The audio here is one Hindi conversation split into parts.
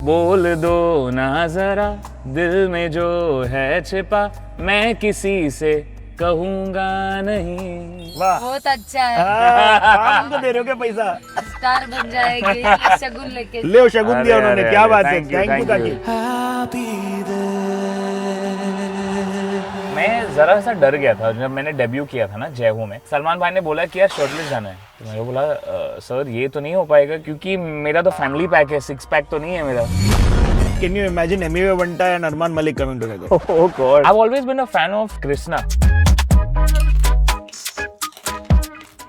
बोल दो ना जरा दिल में जो है छिपा, मैं किसी से कहूँगा नहीं। वाह, बहुत अच्छा है, हमको दे रहे हो क्या पैसा? स्टार बन जाएगी। शगुन लेके ले शगुन दिया अरे, उन्होंने, अरे, क्या अरे, बात है, thank you, thank you thank you. काकी। मैं जरा सा डर गया था जब मैंने डेब्यू किया था ना जय हो में। सलमान भाई ने बोला कि यार शर्टलेस जाना है, तो मैंने बोला सर ये तो नहीं हो पाएगा क्योंकि मेरा तो फैमिली पैक है, 6 पैक तो नहीं है मेरा। Can you imagine Hemingway Vanta and Arman Malik coming together? Oh God. I've always been a fan of Krishna.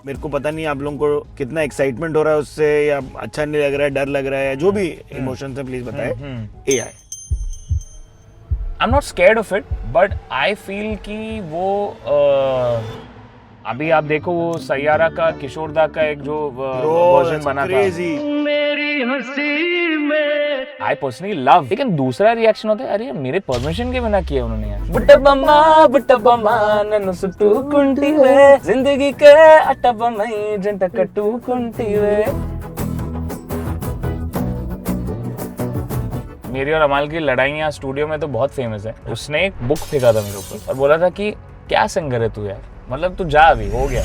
मेरे को पता नहीं आप लोगों को कितना एक्साइटमेंट हो रहा है उससे, या अच्छा नहीं लग रहा है, डर लग रहा है, जो भी इमोशंस है प्लीज बताएं। AI I'm not scared of it, but I feel कि वो अभी आप देखो वो सैयारा का किशोर दा का एक जो वर्जन बना crazy. था, I personally love. लेकिन दूसरा रिएक्शन होता है, अरे मेरे परमिशन के बिना किया उन्होंने यार। बुट्टा बम्मा नन्नु सुट्टू कुंटी वे, जिंदगी के अट्टा बम्मई जंटा कट्टू कुंटी वे। मेरी और अमाल की लड़ाइयाँ स्टूडियो में तो बहुत फेमस है। उसने एक बुक फेंका था मेरे ऊपर और बोला था कि क्या सिंगर है तू यार, मतलब तू जा अभी, हो गया।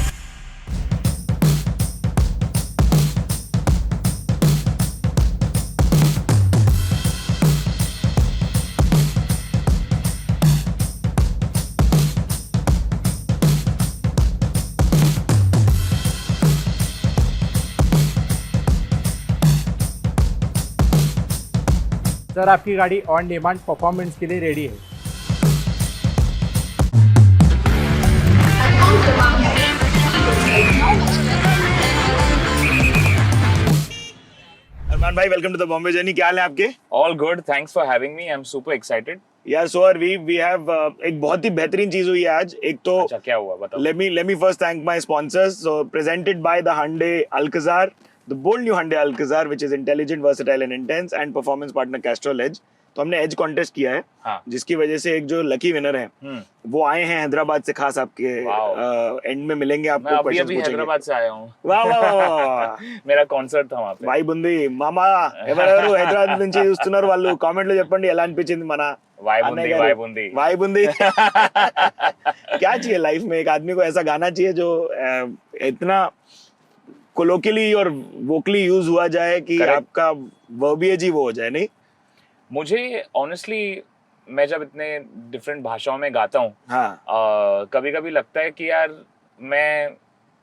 सर आपकी गाड़ी ऑन डिमांड परफॉर्मेंस के लिए रेडी है। अरमान भाई, welcome to the Bombay journey. क्या हाल है आपके? All good, thanks for having me, I am super excited. यार सो आर वी हैव एक बहुत ही बेहतरीन चीज हुई है आज। एक तो अच्छा क्या हुआ बताओ। let me first thank my sponsors. So presented by the Hyundai Alcazar, the bold new Hyundai Alcazar, which is intelligent, versatile and intense, and performance partner Castrol Edge. तो हमने एज कॉन्टेस्ट किया है, हाँ। जिसकी वजह से एक जो लकी विनर है वो आए हैं हैदराबाद से, खास आपके एंड में मिलेंगे आपको। मैं अभी हैदराबाद से आया हूँ। वाह वाह वाह मेरा कॉन्सर्ट था वहाँ पे। వాయి బుంది మామా ఎవరెవరు హైదరాబాద్ నుంచి చూస్తున్నారు వాళ్ళు కామెంట్ లో చెప్పండి ఎలా అనిపించింది మన वाई बूंदी। वाई बूंदी। क्या चाहिए लाइफ में, एक आदमी को ऐसा गाना चाहिए जो इतना कोलोकियली और वोकली यूज हुआ जाए कि आपका वर्बिएज ही वो हो जाए। नहीं, मुझे ऑनेस्टली मैं जब इतने डिफरेंट भाषाओं में गाता हूँ, हाँ, कभी कभी लगता है कि यार मैं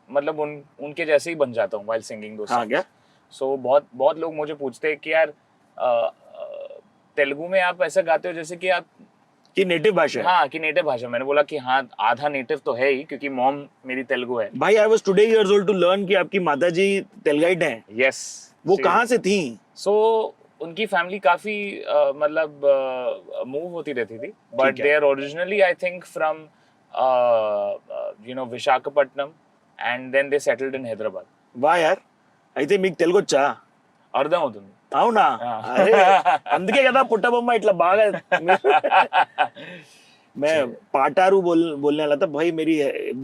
मतलब उनके जैसे ही बन जाता हूँ while singing those songs। हाँ क्या? So बहुत लोग मुझे पूछते हैं कि यार तेलुगु में आप ऐसा गाते हो जैसे कि आप कि नेटिव भाषा है। हाँ, कि नेटिव भाषा। मैंने बोला कि हाँ आधा नेटिव तो है ही, क्योंकि मॉम मेरी तेलुगु है। भाई I was today years old to learn कि आपकी माताजी तेलुगाइट हैं। यस। वो कहाँ से थी? सो उनकी फैमिली काफी मतलब मूव होती रहती थी, but they are originally I think from Visakhapatnam and then they settled in Hyderabad. वाह यार, అయితే మీకు తెలుగు వచ్చా? అర్థం అవుతుంది। అవునా? అరే అందుకే కదా పుట్టబొమ్మ ఇట్లా బాగా मैं पाटारू बोलने वाला था भाई। मेरी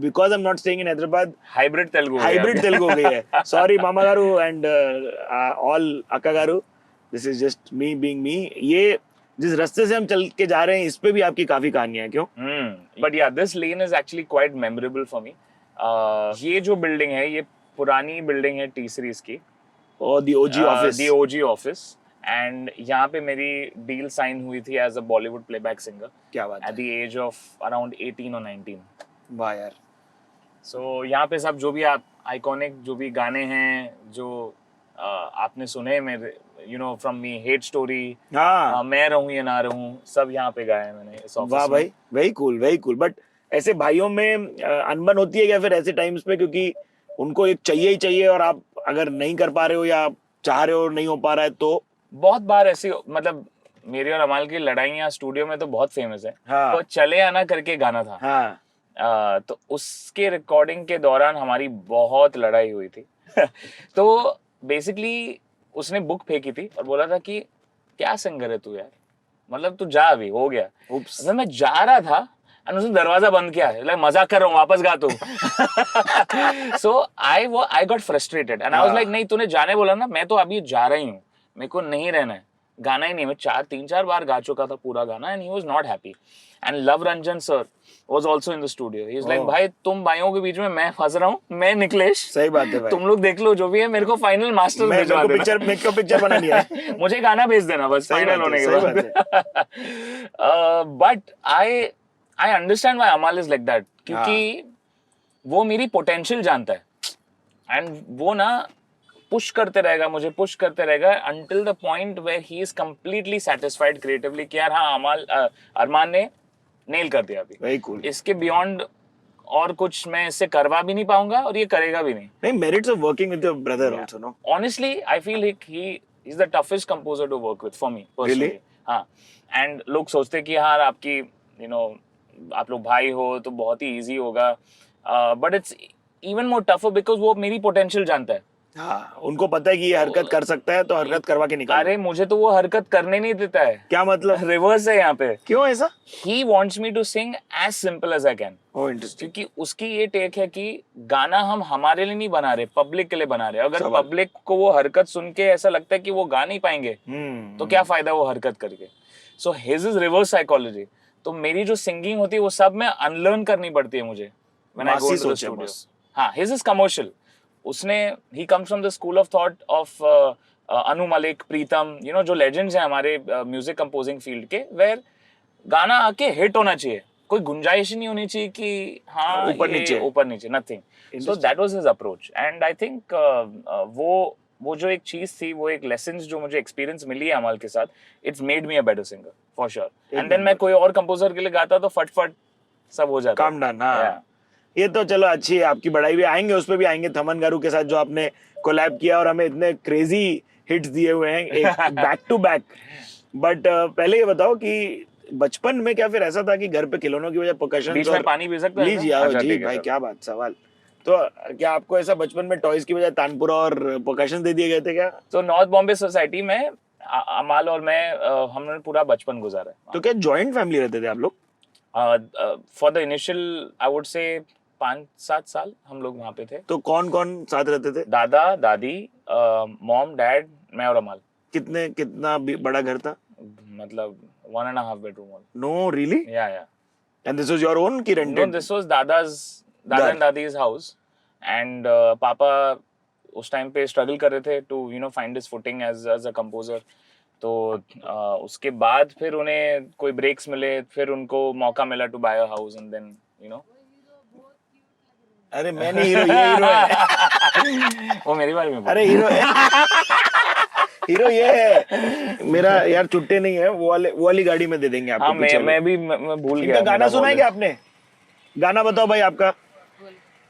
because I am not staying in Hyderabad, hybrid Telugu हो गई है। सॉरी मामा गारू एंड ऑल अक्का garu, this is just me being me. ये जिस रास्ते से हम चल के जा रहे हैं इस पे भी आपकी काफी कहानियां हैं, क्यों? बट या this lane is actually quite memorable for me. ये जो बिल्डिंग है ये पुरानी बिल्डिंग है टी सीरीज की, और दी ओजी ऑफिस, एंड यहाँ पे मेरी डील साइन हुई थी as a Bollywood playback singer. क्या बात है? At the age of around 18 और 19। वाह यार। सो यहाँ पे सब जो भी आप आइकॉनिक जो भी गाने हैं जो आपने सुने मेरे, फ्रॉम मी, हेट स्टोरी, मैं रहूं या ना रहूं, सब यहाँ पे गाए मैंने इस ऑफिस में। वाह भाई, वेरी कूल। बट ऐसे भाइयों में अनबन होती है क्या फिर ऐसे टाइम्स पे, क्योंकि उनको एक चाहिए ही चाहिए और आप अगर नहीं कर पा रहे हो या चाह रहे हो और नहीं हो पा रहा है तो? बहुत बार ऐसी, मतलब मेरी और अमाल की लड़ाइयाँ स्टूडियो में तो बहुत फेमस है। हाँ। तो चले आना करके गाना था। हाँ। तो उसके रिकॉर्डिंग के दौरान हमारी बहुत लड़ाई हुई थी। तो बेसिकली उसने बुक फेंकी थी और बोला था कि क्या सिंगर है तू यार, मतलब तू जा अभी, हो गया। तो मैं जा रहा था और उसने दरवाजा बंद किया, लाइक मजाक कर रहा हूँ, वापस गा तू। So I got frustrated and I was like नहीं, तूने जाने बोला ना, मैं तो अभी जा रही हूँ, मेरे को नहीं रहना है, गाना ही नहीं, मैं 3-4 बार गा चुका था पूरा गाना and he was not happy. And love Ranjan sir was also in the studio. He is like, Oh. भाई तुम भाइयों के बीच में मैं फंस रहा हूँ, मैं निकलेश, सही बात है भाई. तुम लोग देख लो जो भी है, मेरे को फाइनल मास्टर मैं भिजवा मेरे को पिक्चर बनानी है. मुझे गाना भेज देना बस सही फाइनल बात होने है, के सही बाद. बट आई अंडरस्टैंड व्हाई अमाल इज लाइक दैट, क्योंकि वो मेरी पोटेंशियल जानता है एंड वो ना पुश करते रहेगा, मुझे पुश करते रहेगा until the point where he is completely satisfied creatively कि यार हाँ अरमान ने नेल कर दिया अभी. Very cool. इसके बियॉन्ड और कुछ मैं इससे करवा भी नहीं पाऊंगा और ये करेगा भी नहीं. नहीं, merits of working with your brother also, no? Honestly, I feel like he is the toughest composer to work with for me personally. Really? हाँ. And लोग सोचते हैं कि यार आपकी आप लोग भाई हो तो बहुत ही easy होगा. But it's even more tougher because वो मेरी potential जानता है. हाँ, उनको पता है कि ये हरकत कर सकता है तो हरकत करवा के निकाल. अरे मुझे तो वो हरकत करने नहीं देता है. क्या मतलब? रिवर्स है यहाँ पे. क्यों ऐसा? He wants me to sing as simple as I can. Oh, interesting. क्योंकि उसकी ये टेक है कि गाना हम हमारे लिए नहीं बना रहे, पब्लिक के लिए बना रहे. अगर सवाल. पब्लिक को वो हरकत सुन के ऐसा लगता है कि वो गा नहीं पाएंगे तो क्या फायदा वो हरकत करके. So his is reverse psychology. तो मेरी जो सिंगिंग होती है वो सब मैं अनलर्न करनी पड़ती है मुझे when I go मासी to the सोच है studio. बस. हाँ, हिज इज कमर्शियल. उसने he comes from the school of thought of Anu Malik, Pritam, जो लेजेंड्स हैं हमारे म्यूजिक कंपोजिंग फील्ड के, वेयर गाना आके हिट होना चाहिए, कोई गुंजाइश नहीं होनी चाहिए कि हाँ ऊपर नीचे nothing. So that was his approach and I think वो जो एक चीज थी, वो एक लेसन्स जो मुझे एक्सपीरियंस मिली है अमल के साथ, it's made me a better singer for sure. And then मैं कोई और कंपोजर के लिए गाता तो फटफट सब हो जाता. Calm down. हाँ, ये तो चलो अच्छी है, आपकी बड़ाई भी आएंगे, उस पे भी आएंगे. थमन गारू के साथ जो आपने कोलैब किया और हमें इतने क्रेजी हिट्स दिए हुए हैं एक बैक टू बैक. बट पहले ये बताओ कि बचपन में क्या फिर ऐसा था कि घर पे खिलौनों की वजह परकशन? बीच में पानी पी सकते हैं? लीजिए आओ अच्छा, जी ठीक है, भाई, चलो. क्या बात, सवाल. तो क्या आपको ऐसा बचपन में टॉयज की बजाय तानपुरा और परकशन दे दिए गए थे क्या? तो नॉर्थ बॉम्बे सोसाइटी में अमाल और मैं हमने पूरा बचपन गुजारा है. तो क्या जॉइंट फैमिली रहते थे आप लोग? For the initial I would say 5-7 साल हम लोग वहाँ पे थे. तो कौन कौन साथ रहते थे? दादा दादी, मॉम डैड, मैं और अमाल. कितना बड़ा घर था? मतलब 1.5 bedroom. No really? Yeah and this was your own की no, रेंटेड? this was दादा घर. And Dadi's house. एंड पापा उस टाइम पे स्ट्रगल कर रहे थे to find his footing as a composer. तो उसके बाद फिर उन्हें कोई ब्रेक्स मिले, फिर उनको मौका मिला to buy a house and then अरे मैं नहीं हीरो, ये हीरो है. वो मेरे बारे में बोल. अरे हीरो हीरो ये है मेरा यार. चुट्टे नहीं है, वो वाली गाड़ी में दे देंगे आपको. हाँ, पीछे मैं भी मैं भूल इनका गया. गाना सुना है क्या आपने? गाना बताओ भाई आपका.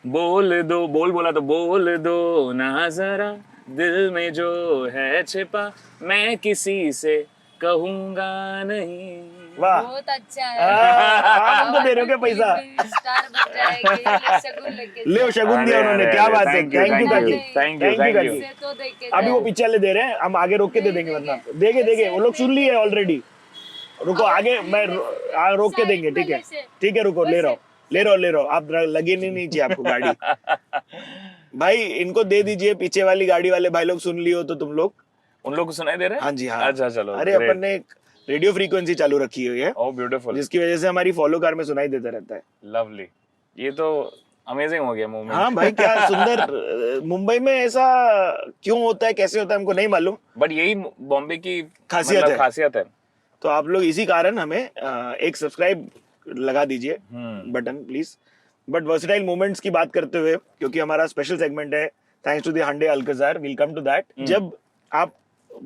बोल दो, बोला तो बोल दो ना जरा, दिल में जो है छिपा, मैं किसी से कहूंगा नहीं. वाह. बहुत अच्छा है. आप तो दे रहे हो क्या पैसा? स्टार बन जाएंगे. ये शगुन लेके ले शगुन दिया उन्होंने. क्या बात है. थैंक यू काकी. Thank Thank you, you. से तो देख के अभी वो पीछे वाले दे रहे हैं, हम आगे रोक के दे देंगे. वरना देंगे वो लोग सुन लिए ऑलरेडी. रुको आगे मैं रोक के देंगे. ठीक है रुको. ले रहा हूँ. आप लगे नहीं चाहिए आपको गाड़ी. भाई इनको दे दीजिए. पीछे वाली गाड़ी वाले भाई लोग सुन लियो तो तुम लोग. उन लोग को सुनाई दे रहे हैं? हाँ जी हाँ. अच्छा चलो. अरे अपन ने एक रेडियो फ्रीक्वेंसी चालू रखी हुई है, ओह ब्यूटीफुल, जिसकी वजह से हमारी फॉलो कार में सुनाई देता रहता है. लवली. ये तो अमेजिंग हो गया मूवमेंट. हाँ भाई क्या सुंदर. मुंबई में ऐसा क्यों होता है, कैसे होता है, हमको नहीं मालूम. बट यही बॉम्बे की खासियत है. तो आप लोग इसी कारण हमें एक सब्सक्राइब लगा दीजिए button please. But versatile moments की बात करते हुए, क्योंकि हमारा स्पेशल सेगमेंट है thanks to the Hyundai Alcazar, will come to that. जब आप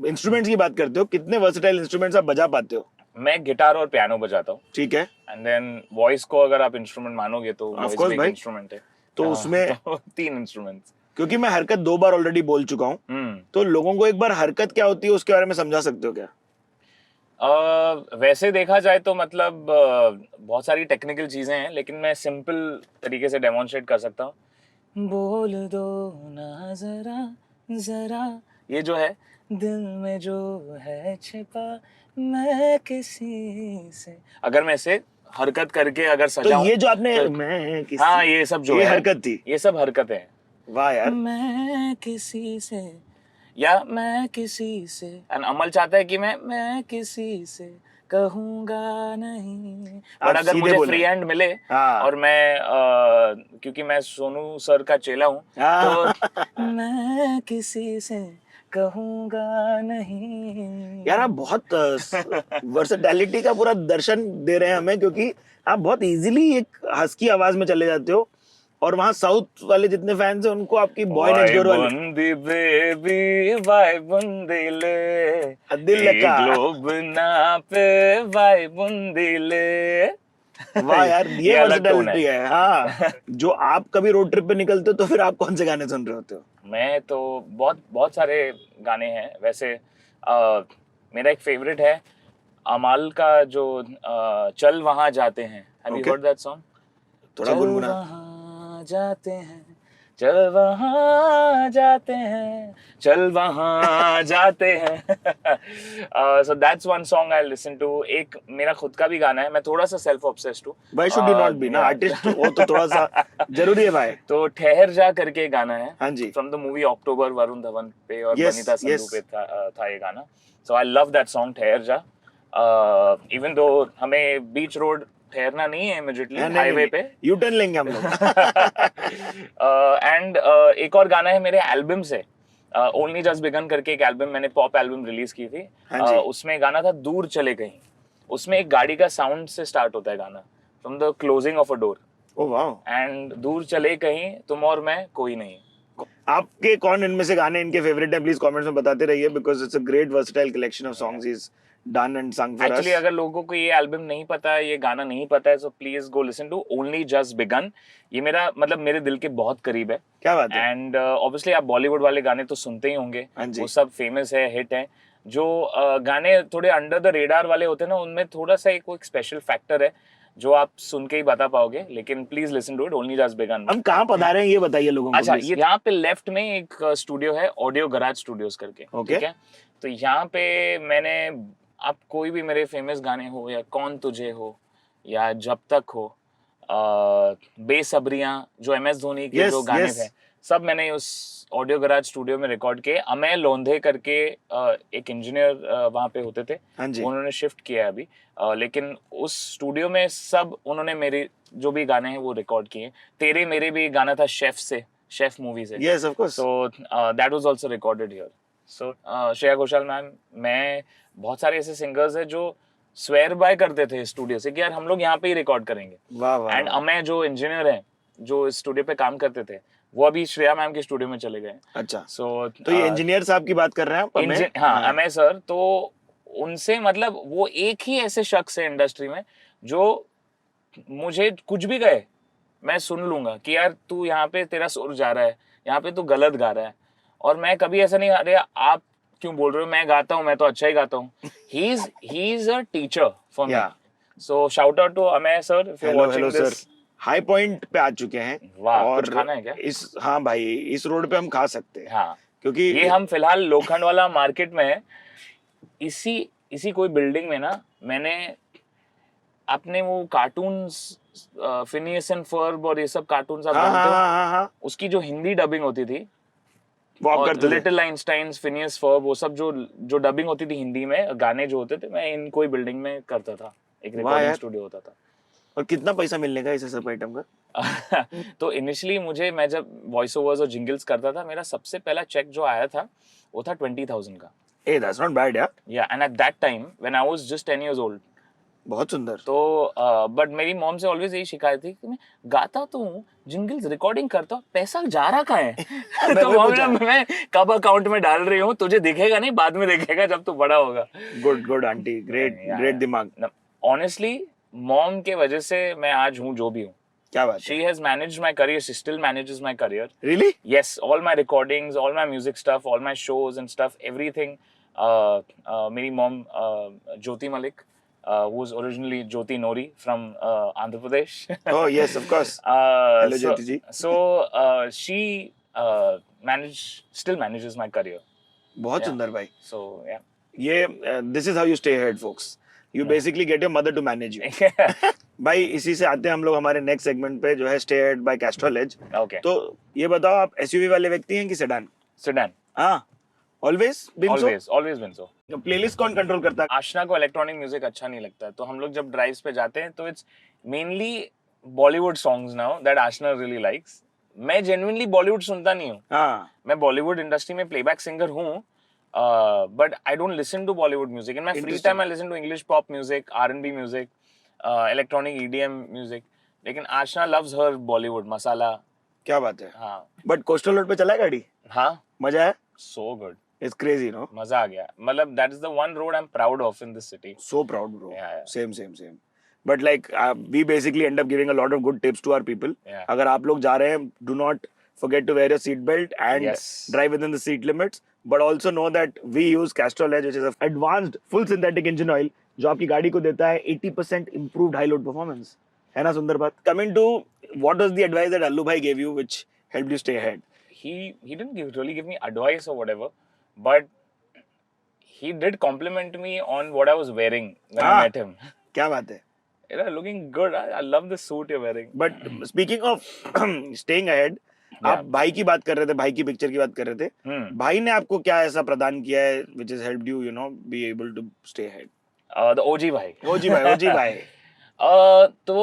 इंस्ट्रूमेंट्स की बात करते हो, कितने वर्सेटाइल इंस्ट्रूमेंट्स आप बजा पाते हो? मैं गिटार और पियानो बजाता हूँ. ठीक है. एंड देन वॉइस को अगर आप इंस्ट्रूमेंट मानोगे तो Of course, भाई. इंस्ट्रूमेंट है. तो उसमें तो 3 इंस्ट्रूमेंट्स. क्योंकि मैं हरकत 2 बार ऑलरेडी बोल चुका हूँ, तो लोगों को एक बार हरकत क्या होती है उसके बारे में समझा सकते हो क्या? वैसे देखा जाए तो मतलब बहुत सारी टेक्निकल चीजें हैं, लेकिन मैं सिंपल तरीके से डेमोन्स्ट्रेट कर सकता हूँ. बोल दो ना जरा, ये जो है, दिल में जो है छिपा, मैं किसी से, अगर मैं इसे हरकत करके अगर तो सजाऊं, ये जो आपने तो, मैं किसी, हाँ ये सब जो ये है हरकत थी. ये सब हरकतें हैं. वाह यार. मैं किसी से या मैं किसी से, एंड अमल चाहता है कि मैं किसी से कहूंगा नहीं, आप और अगर सीधे मुझे बोले। फ्री हैंड मिले हाँ। और मैं क्योंकि मैं सोनू सर का चेला हूँ, हाँ। तो मैं किसी से कहूंगा नहीं। यार आप बहुत वर्सेटैलिटी का पूरा दर्शन दे रहे हैं हमें, क्योंकि आप बहुत इजीली एक हस्की आवाज में चले जाते हो, और वहाँ साउथ वाले जितने फैंस हैं उनको आपकी बॉय नेक्स्ट डोर वाले बुंदी बेबी वाई बुंदी ले दिल का। ग्लोब ना पे वाई बुंदी ले। वाह यार, ये अलग टोन वर्सेटैलिटी है। हाँ। जो आप कभी रोड ट्रिप पे निकलते हो तो फिर आप कौन से गाने सुन रहे होते हो? मैं तो बहुत बहुत सारे गाने हैं वैसे। मेरा एक फेवरेट है अमाल का जो चल वहां जाते हैं। Have you Okay. Heard that song? थोड़ा चल गुनगुना। वहां जाते हैं, चल वहां जाते हैं, चल वहां जाते हैं। So that's one song I listen to. एक मेरा खुद का भी गाना है, मैं थोड़ा सा सेल्फ ऑब्सेस्ड हूँ। Why should you not be ना, आर्टिस्ट वो तो थोड़ा सा जरूरी है भाई। तो ठहर जा करके गाना है, हाँ जी। फ्रॉम द मूवी अक्टूबर, वरुण धवन पे और Yes, बनीता संधू yes. पे था ये गाना। सो आई लव दैट सॉन्ग ठहर जा। इवन दो हमें बीच रोड ठहरना नहीं है इमीडिएटली हाईवे पे, यू टर्न लेंगे हम लोग। एंड एक और गाना है मेरे एल्बम से, ओनली जस्ट बिगन करके एक एल्बम, मैंने पॉप एल्बम रिलीज की थी। हाँ जी। उसमें गाना था दूर चले कहीं। उसमें एक गाड़ी का साउंड से स्टार्ट होता है गाना, from the closing of a door, oh वाह। एंड दूर चले कहीं तुम और मैं कोई नहीं। आपके कौन इनमें से गाने इनके फेवरेट हैं, प्लीज कमेंट्स में बताते रहिए, because it's a great versatile collection of songs is done and sung for us. Actually अगर लोगों को ये एल्बम नहीं पता है, ये गाना नहीं पता है, so please go listen to only just begun. ये मेरा मतलब मेरे दिल के बहुत करीब है। क्या बात है। एंड ऑब्वियसली आप बॉलीवुड वाले गाने तो सुनते ही होंगे, हाँ जी। वो सब फेमस है, हिट है। जो गाने थोड़े अंडर द रेडार वाले होते हैं ना, उनमें थोड़ा सा एक स्पेशल फैक्टर है जो आप सुन के ही बता पाओगे, लेकिन please listen to it only just begun. हम कहाँ पधारे हैं ये बताइए लोगों को। अच्छा, please। ये यहाँ पे लेफ्ट में एक स्टूडियो है, ऑडियो गराज स्टूडियोज करके। Okay. ठीक है, तो यहाँ पे मैंने, आप कोई भी मेरे फेमस गाने हो, या कौन तुझे हो, या जब तक हो, बेसब्रियां, जो MS धोनी के Yes, जो गाने yes. थे, सब मैंने उस ऑडियो गराज स्टूडियो में रिकॉर्ड किए। अमय लोंधे करके एक इंजीनियर वहाँ पे होते थे, हाँ जी। उन्होंने शिफ्ट किया है अभी, लेकिन उस स्टूडियो में सब उन्होंने मेरे जो भी गाने हैं वो रिकॉर्ड किए। तेरे मेरे भी गाना था शेफ से, शेफ मूवी से। Yes of course. So that was also recorded here. So Shreya Ghoshal ma'am, मैं, बहुत सारे ऐसे सिंगर्स हैं जो स्वेयर बाय करते थे स्टूडियो से कि यार हम लोग यहाँ पे ही रिकॉर्ड करेंगे। वाह वाह। एंड अमय जो इंजीनियर हैं जो इस स्टूडियो पे काम करते थे, वो अभी श्रेया मैम के स्टूडियो में चले गए। अच्छा, सो तो ये इंजीनियर साहब की बात कर रहे हैं आप? अमय? हाँ, अमय सर, तो उनसे मतलब वो एक ही ऐसे शख्स है इंडस्ट्री में जो मुझे कुछ भी कहे मैं सुन लूंगा कि यार तू यहाँ पे तेरा सुर जा रहा है, यहाँ पे तू गलत गा रहा है, और मैं कभी ऐसा नहीं, अरे आप क्यों बोल रहे हो, मैं गाता हूँ, मैं तो अच्छा ही गाता हूँ। He is a teacher for me. Yeah. So shout out to Amay sir if you hello watching hello this. Sir, high point पे आ चुके हैं। वाह, और कुछ खाना है क्या? इस, हाँ भाई, इस रोड पे हम खा सकते हैं, हाँ, क्योंकि ये हम फिलहाल लोखंड वाला मार्केट में है। इसी कोई बिल्डिंग में ना, मैंने अपने वो कार्टून्स, फिनियस एंड फर्ब और ये सब कार्टून्स आप हाँ जानते हाँ हो, हाँ हाँ, उसकी जो हिंदी डबिंग होती थी, वो आप और करते थे। लिटिल आइंस्टाइन्स, फिनियस फर्ब, वो सब जो डबिंग होती थी हिंदी में, गाने जो होते थे, मैं इन कोई बिल्डिंग में करता था, एक रिकॉर्डिंग यार। स्टूडियो होता था। और कितना पैसा मिलने का इस सब आइटम का? तो इनिशियली मैं जब वॉइस ओवर्स और जिंगल्स करता था, मेरा सबसे पहला चेक जो आया था वो था 20,000 का। ए दैट्स नॉट बैड यार। या, and at that time when I was just 10 years old। बहुत सुंदर। तो बट मेरी मॉम से ऑलवेज यही शिकायत थी कि मैं गाता तो हूँ, जिंगल्स रिकॉर्डिंग करता हूँ, पैसा जा रहा कहाँ है? तो मॉम, मैं कब अकाउंट में डाल रही हूँ, तुझे दिखेगा नहीं, बाद में देखेगा जब तू बड़ा होगा। Good good aunty, great great दिमाग। ऑनेस्टली मॉम के वजह से मैं आज हूँ जो भी हूँ। क्या बात है। She has managed my career. She still manages my career. Really? Yes, all my recordings, all my music stuff, all my shows and stuff, everything. मेरी mom, Jyoti Malik, who's originally Jyoti Nori from Andhra Pradesh. Oh yes, of course. Hello, so, Jyoti ji. So she still manages my career. बहुत Yeah. सुंदर भाई। So yeah. ये this is how you stay ahead folks, you basically get your mother to manage you. भाई इसी से आते हैं हम लोग हमारे नेक्स्ट सेगमेंट पे, जो है stay ahead by Castrol Edge. Okay. तो ये बताओ, आप एसयूवी वाले व्यक्ति हैं कि सेडान? Sedan. हाँ, always been so? Always been so. Playlist कौन कंट्रोल करता है? आशना को इलेक्ट्रॉनिक म्यूजिक अच्छा नहीं लगता, तो हम लोग जब ड्राइव्स पे जाते हैं तो it's mainly Bollywood songs now that Aashna really likes. मैं जेन्युइनली बॉलीवुड सुनता नहीं हूँ, हाँ, मैं बॉलीवुड इंडस्ट्री में प्लेबैक सिंगर हूँ, but I don't listen to Bollywood music. In my free Interesting. Time I listen to English pop music, R&B music, electronic EDM music. लेकिन आशना लव्स हर बॉलीवुड मसाला। क्या बात है। हाँ बट कोस्टल रोड पे चला है गाड़ी? हाँ, मजा है? So good, it's crazy no? मजा आ गया। मतलब that is the one road I am proud of in this city. So proud, bro. Yeah, yeah. Same. But like we basically end up giving a lot of good tips to our people. Yeah. अगर आप लोग जा रहे हैं, do not forget to wear your seat belt and Yes. drive within the seat limits. But also know that we use Castrol Edge, which is an advanced full synthetic engine oil, जो आपकी गाड़ी को देता है 80% improved high load performance. है ना सुंदर बात? Coming to what was the advice that Allu bhai gave you, which helped you stay ahead? He didn't really give me advice or whatever, but he did compliment me on what I was wearing when I met him. क्या बात है? You're looking good. I love the suit you're wearing. But speaking of staying ahead, आप भाई की बात कर रहे थे, भाई की पिक्चर की बात कर रहे थे। भाई ने आपको क्या ऐसा प्रदान किया है which has helped you, you know, be able to stay ahead? The OG भाई। OG भाई। तो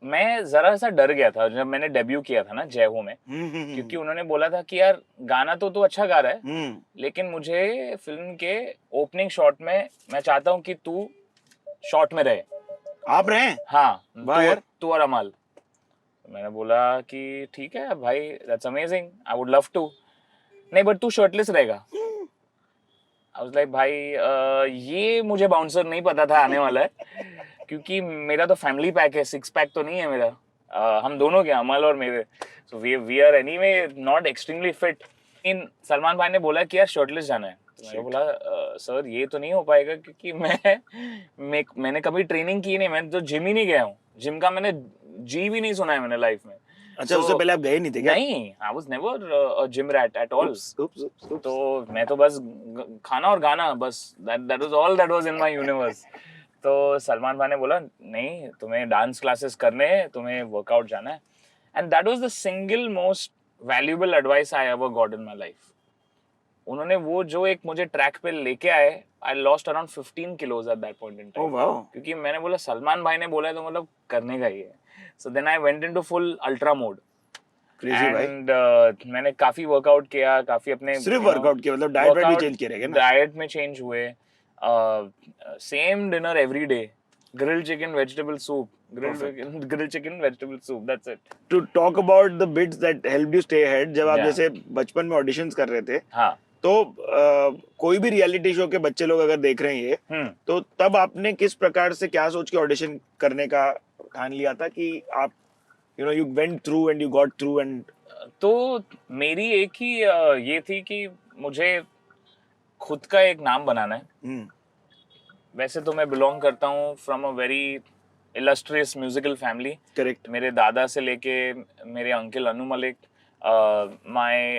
मैं जरा सा डर गया था जब मैंने डेब्यू किया था ना जय हो में, क्योंकि उन्होंने बोला था कि यार गाना तो तू अच्छा गा रहा है, लेकिन मुझे फिल्म के ओपनिंग शॉट में मैं चाहता हूँ कि तू शॉट में रहे। आप रहे? हाँ, वाह यार। तू और अमाल। मैंने बोला कि ठीक है भाई, that's amazing, I would love to. नहीं बट तू शर्टलेस रहेगा। आई वाज लाइक भाई ये मुझे बाउंसर नहीं पता था आने वाला है, क्योंकि मेरा तो फैमिली पैक है, 6 पैक तो नहीं है मेरा। हम दोनों के, अमल और मेरे, so we are anyway not extremely fit. इन सलमान भाई ने बोला कि यार शर्टलेस जाना है, तो मैंने बोला सर ये तो नहीं हो पाएगा, क्योंकि मैंने कभी ट्रेनिंग की नहीं, मैं तो जिम ही नहीं गया हूँ, जिम का मैंने जी भी नहीं सुना है मैंने लाइफ में। अच्छा, उससे पहले आप गए नहीं थे क्या? नहीं, I was never a gym rat at all. Oops. तो मैं तो बस खाना और गाना, बस that was all that was in my universe. तो सलमान भाई ने बोला नहीं, तुम्हें डांस क्लासेस करने हैं, तुम्हें वर्कआउट जाना है, and that was the single most valuable advice I ever got in my life. उन्होंने वो जो एक मुझे ट्रैक पे लेके आए, I lost around 15 kilos at that point in Oh time, wow. क्योंकि मैंने बोला सलमान भाई ने बोला है तो मतलब करने का ही है। So then I went into full ultra mode. Crazy भाई। एंड मैंने काफी वर्कआउट किया, काफी अपने सिर्फ वर्कआउट किया, मतलब डाइट भी चेंज किए ना? डाइट में चेंज हुए, same dinner every day, grilled chicken vegetable soup, grilled chicken vegetable soup, that's it. To talk about the bits that helped you stay ahead, जब आप Yeah. जैसे बचपन में ऑडिशंस कर रहे थे, हाँ, तो कोई भी रियलिटी शो के बच्चे लोग अगर देख रहे हैं ये, तो तब आपने किस प्रकार से क्या सोच के ऑडिशन करने का ठान लिया था कि आप you went through and you got through and तो मेरी एक ही ये थी कि मुझे खुद का एक नाम बनाना है। वैसे तो मैं बिलोंग करता हूँ from a very illustrious musical family. Correct. मेरे दादा से लेके मेरे uncle Anu Malik, my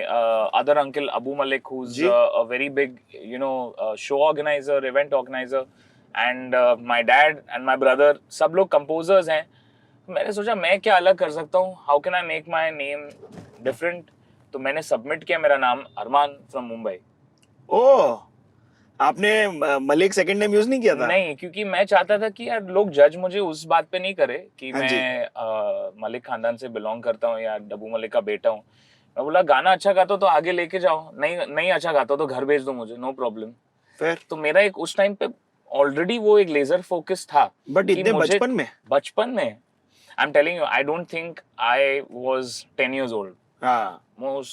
other uncle Abu Malik, who is a very big show organiser, event organiser, and my dad and my brother, सब लोग कंपोजर्स हैं। मैंने सोचा मैं क्या अलग कर सकता हूँ, how can I make my name different. तो मैंने सबमिट किया मेरा नाम अरमान फ्रॉम मुंबई। ओह, आपने मलिक सेकंड नेम यूज नहीं किया था? नहीं, क्योंकि मैं चाहता था कि यार लोग जज मुझे उस बात पे नहीं करे कि हाँ जी। मैं मलिक खानदान से बिलोंग करता हूँ या डब्बू मलिक का बेटा हूँ। मैं बोला गाना अच्छा गाता तो आगे लेके जाओ, नहीं अच्छा गाता तो घर भेज दो मुझे, नो प्रॉब्लम। फिर तो मेरा एक उस टाइम पे ऑलरेडी वो एक लेजर फोकस था। बट कि इतने मुझे- बचपन में I am telling you, I don't think I was 10 years old। हाँ,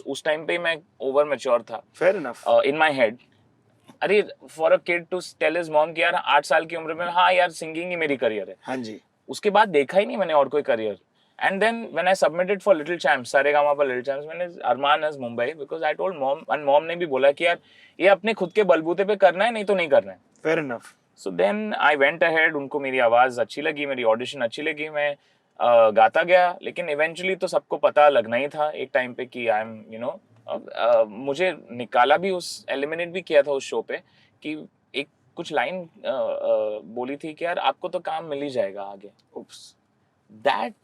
उस टाइम पे मैं ओवर मैच्योर था fair enough. In my head. अरे for a kid to tell his mom कि यार 8 साल की उम्र में हाँ यार सिंगिंग ही मेरी करियर है, हाँ जी। उसके बाद देखा ही नहीं मैंने और कोई career. And then when I submitted for little champs, Saregama पर लिटिल चैम्प्स, मैंने Armaan as Mumbai, because I told mom, and mom ने भी बोला कि यार ये अपने खुद के बलबूते पे करना है, नहीं तो नहीं करना है। Fair enough. So then I went ahead, उनको मेरी आवाज अच्छी लगी, मेरी ऑडिशन अच्छी लगी, मैं गाता गया। लेकिन इवेंचुअली तो सबको पता लगना ही था एक टाइम पे कि आई एम मुझे निकाला भी, उस एलिमिनेट भी किया था उस शो पे, कि एक कुछ लाइन बोली थी कि यार आपको तो काम मिल ही जाएगा आगे, उप्स। दैट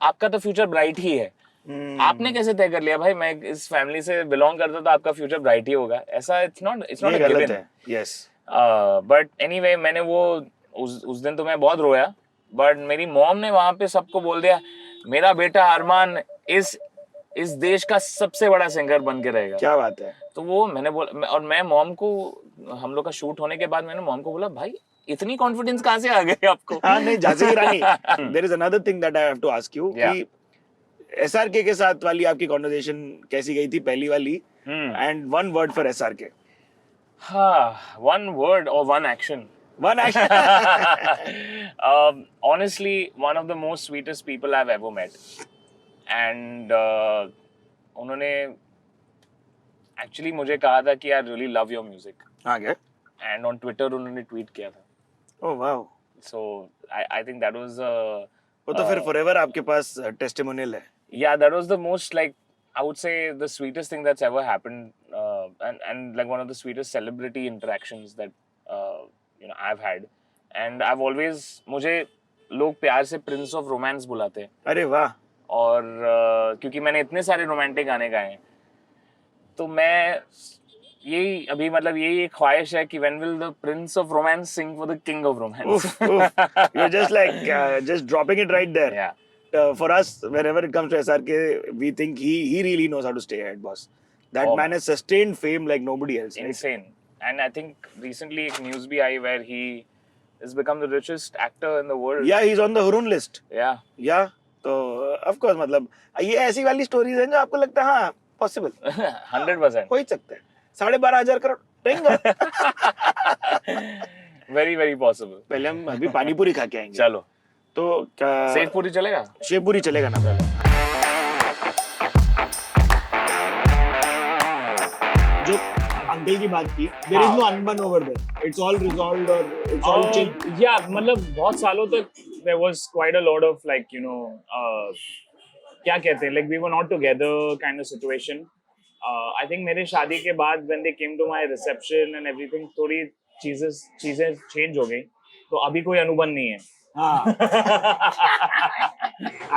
आपका तो फ्यूचर ब्राइट ही है, आपने कैसे तय कर लिया भाई मैं इस फैमिली से बिलोंग करता तो आपका फ्यूचर ब्राइट ही होगा ऐसा इट्स नॉट ये अ गलत गिवन है यस बट एनीवे मैंने वो उस दिन तो मैं बहुत रोया बट मेरी मॉम ने वहां पे सबको बोल दिया मेरा बेटा अरमान इस देश का सबसे बड़ा सिंगर बन के रहेगा क्या बात है तो वो मैंने बोला और मैं मॉम को हम लोग का शूट होने के बाद मैंने मॉम को बोला भाई इतनी कॉन्फिडेंस कहाँ से आ गई आपको हाँ नहीं झांसी की Rani there is another thing that I have to ask you Yeah. कि एसआरके के साथ वाली आपकी कॉन्वर्सेशन कैसी गई थी पहली वाली and one word for SRK हाँ वन वर्ड और one action one honestly one of the most sweetest people I've ever met and उन्होंने actually मुझे कहा था कि I really love your music आगे and on Twitter उन्होंने ट्वीट किया था oh wow so I think that was वो तो फिर फॉरएवर आपके पास टेस्टिमोनियल है yeah that was the most like I would say the sweetest thing that's ever happened and like one of the sweetest celebrity interactions that you know I've had and I've always मुझे लोग प्यार से प्रिंस ऑफ रोमांस बुलाते हैं अरे वाह और क्योंकि मैंने इतने सारे रोमांटिक गाने गाए हैं तो मैं यही अभी मतलब यही एक ख्वाहिश है कि when will the prince of romance sing for the king of romance you're just like just dropping it right there yeah for us whenever it comes to SRK we think he really knows how to stay ahead boss that Oh, man has sustained fame like nobody else right? insane and I think recently एक news भी आई where he has become the richest actor in the world yeah he's on the Hurun list yeah yeah तो of course मतलब ये ऐसी वाली स्टोरीज हैं जो आपको लगता है हाँ पॉसिबल 100% हो ही सकता है 12,500 करोड़ रहेंगे very very possible पहले हम अभी पानी पूरी खा के आएंगे चलो तो सेव पूरी चलेगा शेवपुरी चलेगा ना पहले जो अंकल की बात की देयर इज नो अनबन over there it's all resolved और इट्स ऑल चिल या मतलब बहुत सालों तक there was quite a lot of like you know क्या कहते हैं like we were not together kind of situation I think मेरे शादी के बाद when they came to my reception and everything थोड़ी चीजें change हो गई तो अभी कोई अनुबंध नहीं है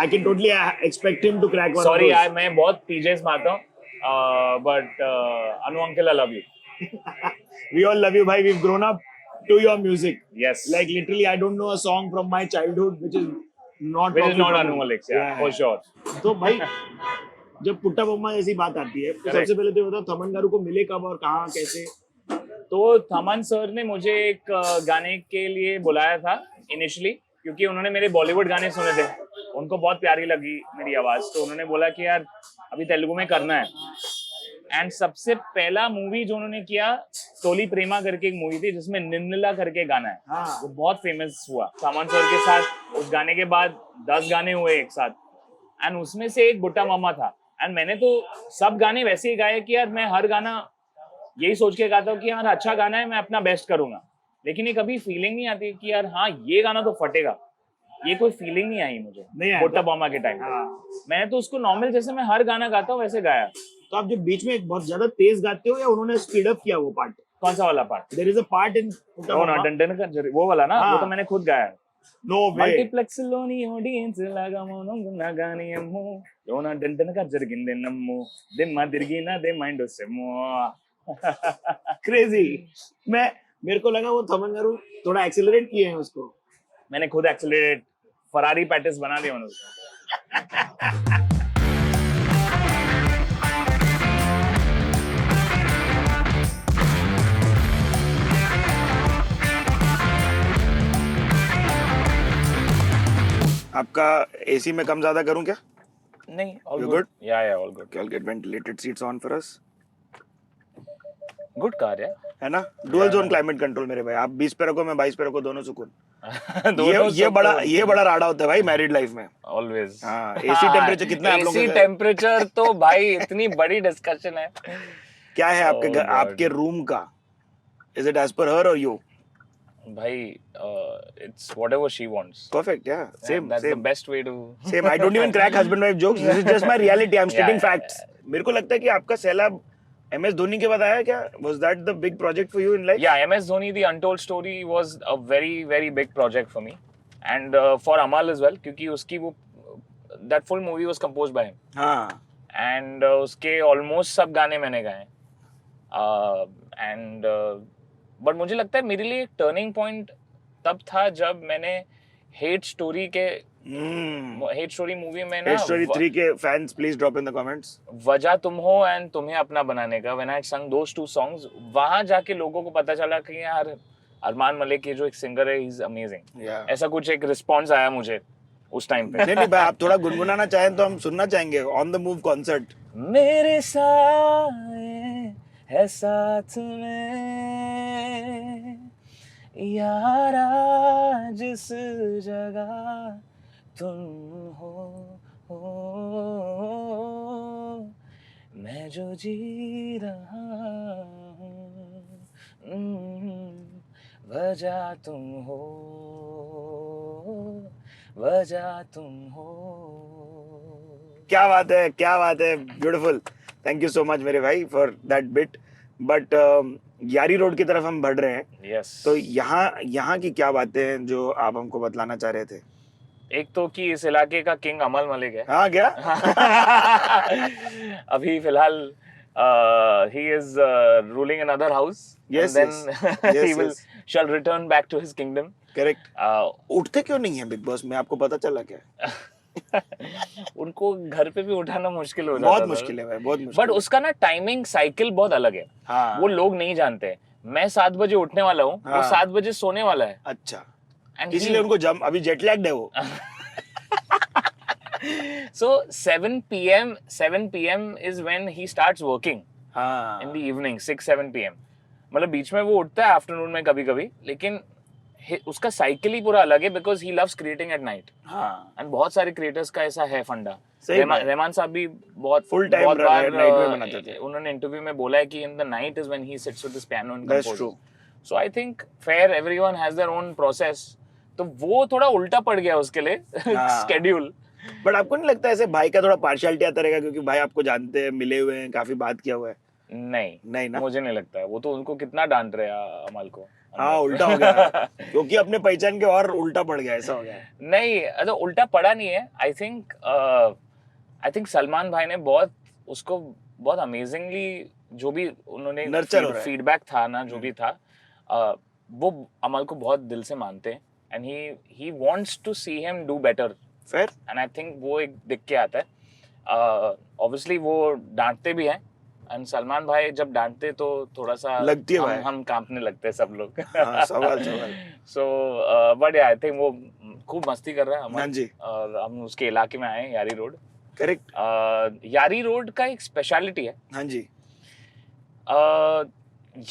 I can totally expect him to crack one sorry of यार मैं बहुत पीजेस मारता हूँ but Anu uncle I love you those. We all love you, bhai. We've grown up to your music. Yes Like literally, I don't know a song from my childhood which is not. which is probably not from- Anu Malik yeah for sure तो भाई जब पुट्टा बम्मा जैसी बात आती है तो सबसे पहले तो बताओ थमन गारू को मिले कब और कहाँ कैसे तो थमन सर ने मुझे एक गाने के लिए बुलाया था इनिशियली क्योंकि उन्होंने मेरे बॉलीवुड गाने सुने थे उनको बहुत प्यारी लगी मेरी आवाज तो उन्होंने बोला कि यार अभी तेलुगु में करना है एंड सबसे पहला मूवी जो उन्होंने किया तोली प्रेमा करके एक मूवी थी जिसमें निन्नला करके गाना है हाँ वो बहुत फेमस हुआ थमन सर के साथ उस गाने के बाद 10 गाने हुए एक साथ एंड उसमें से एक बुट्टा मामा था एंड मैंने तो सब गाने वैसे ही गाए कि यार मैं हर गाना यही सोच के गाता हूँ कि यार अच्छा गाना है मैं अपना बेस्ट करूंगा लेकिन ये कभी फीलिंग नहीं आती कि यार हाँ ये गाना तो फटेगा ये कोई फीलिंग नहीं आई मुझे नहीं आया बुट्टा मामा के टाइम हाँ मैंने तो उसको नॉर्मल जैसे मैं हर गाना गाता हूँ वैसे गाया तो आप जो बीच में एक बहुत ज्यादा तेज गाते हो या उन्होंने स्पीड अप किया वो पार्ट कौन सा वाला part there is a part in वो ना डंडन का वो वाला ना हाँ। वो तो मैंने खुद गाया नो वे మల్టీప్లెక్స్ లోని ఆడియన్స్ లాగా మౌనంగా గాని అమ్ము లోన డంటనగా జరిగింది నమ్ము దిమ్మ తిరిగినదే మైండ్ వస్తేమో क्रेजी मैं मेरे को लगा वो थमन गारू थोड़ा एक्सेलरेट किए हैं उसको मैंने खुद एक्सेलरेट फरारी पैटिस बना दिया मैंने उसको आपका एसी में कम ज्यादा करूं क्या नहीं ऑल You गुड good? या all good I'll get ventilated seats on for us good car है है ना डुअल जोन क्लाइमेट कंट्रोल मेरे भाई आप 20 पे रखो मैं 22 पे रखो दोनों सुकून दोनों ये बड़ा राडा होता है भाई मैरिड लाइफ में ऑलवेज हाँ एसी टेम्परेचर कितना है आप लोगों एसी का टेम्परेचर तो भाई इतनी बड़ी डिस्कशन है क्या है आपके Oh घर God. आपके रूम का इज इट एज पर हर और यू भाई it's whatever she wants perfect yeah same that's the same best way to same I don't even crack husband wife jokes this is just my reality I am Yeah, stating yeah, facts मेरे को लगता है कि आपका सैलाब एमएस धोनी के बाद आया क्या was that the big project for you in life Yeah, MS Dhoni, the Untold Story was a very, very big project for me. And for Amal as well, क्योंकि उसकी वो that full movie was composed by him. हाँ And उसके ऑलमोस्ट सब गाने मैंने गाए एंड बट मुझे लगता है मेरे लिए एक टर्निंग पॉइंट तब था जब मैंने हेट स्टोरी मूवी में ना Hate Story 3 के fans please drop in the comments. वजह तुम हो एंड तुम्हें अपना बनाने का व्हेन आई संग दोस टू सॉन्ग्स, वहां जाके लोगों को पता चला कि यार अरमान मलिक के जो एक सिंगर है ही इज अमेजिंग. Yeah. ऐसा कुछ एक रिस्पॉन्स आया मुझे उस टाइम पे. नहीं भाई आप थोड़ा गुनगुनाना चाहें तो हम सुनना चाहेंगे ऑन द मूव कॉन्सर्ट. मेरे साए है साथ में यारा जिस जगह तुम हो मैं जो जी रहा हूँ वजह तुम हो वजह तुम हो. क्या बात है beautiful. Thank you so much मेरे भाई फॉर दैट बिट. बट यारी रोड की तरफ हम बढ़ रहे हैं. यस. तो यहाँ की क्या बातें हैं जो आप हमको बतलाना चाह रहे थे? एक तो कि इस इलाके का किंग अमल मलिक है. हाँ क्या? अभी फिलहाल he is ruling another house. Yes, and then yes. he will shall return back to his kingdom. Correct. उठते क्यों नहीं है बिग बॉस में, आपको पता चला क्या? उनको घर पे भी उठाना मुश्किल हो जाता बहुत था. मुश्किल है भाई, बहुत मुश्किल. बट उसका ना टाइमिंग साइकिल बहुत अलग है. हाँ. वो लोग नहीं जानते. मैं 7 बजे उठने वाला हूँ, वो हाँ. 7 बजे सोने वाला है. अच्छा. And इसलिए उनको अभी जेट लैग्ड है वो. So 7 p.m. is when he starts working. हाँ. In the evening 6-7 p.m. मतलब बीच में वो उठता है आफ्टरनून में कभी-कभी, लेकिन उसका साइकिल ही पूरा अलग है because he loves creating at night. हाँ. एंड बहुत सारे क्रिएटर्स का ऐसा है फंडा. सही बात. रहमान साहब भी बहुत Full time बहुत बार night में बनाते थे. उन्होंने इंटरव्यू में बोला है कि in the night is when he sits with his piano and That's compose. true. So I think fair everyone has their own process. तो वो थोड़ा उल्टा पड़ गया उसके लिए हाँ. स्केड्यूल. बट आपको नहीं लगता ऐसे भाई का थोड़ा पार्शियलिटी आता रहेगा क्योंकि भाई आपको जानते हैं, मिले हुए हैं, काफी बात किया हुआ है? नहीं ना. मुझे नहीं लगता है. वो तो उनको कितना डांट रहे हैं अमल को. हाँ उल्टा हो गया क्योंकि अपने पहचान के और उल्टा पड़ गया, ऐसा हो गया. नहीं अरे उल्टा पड़ा नहीं है. आई थिंक सलमान भाई ने बहुत उसको बहुत अमेजिंगली जो भी उन्होंने Nurture हो रहा है. फीडबैक था ना जो भी था वो अमल को बहुत दिल से मानते हैं and he wants to see him do better. फिर एंड आई थिंक वो एक दिख के आता है. ऑब्वियसली वो डांटते भी हैं एंड सलमान भाई जब डांटते तो थोड़ा सा लगती है भाई. हम कांपने लगते हैं सब लोग. हाँ, सवाल. सो बट आई थिंक वो खूब मस्ती कर रहा है हाँ अमल. जी. और हम उसके इलाके में आए हैं यारी रोड. करेक्ट. यारी रोड का एक स्पेशलिटी है. हाँ जी.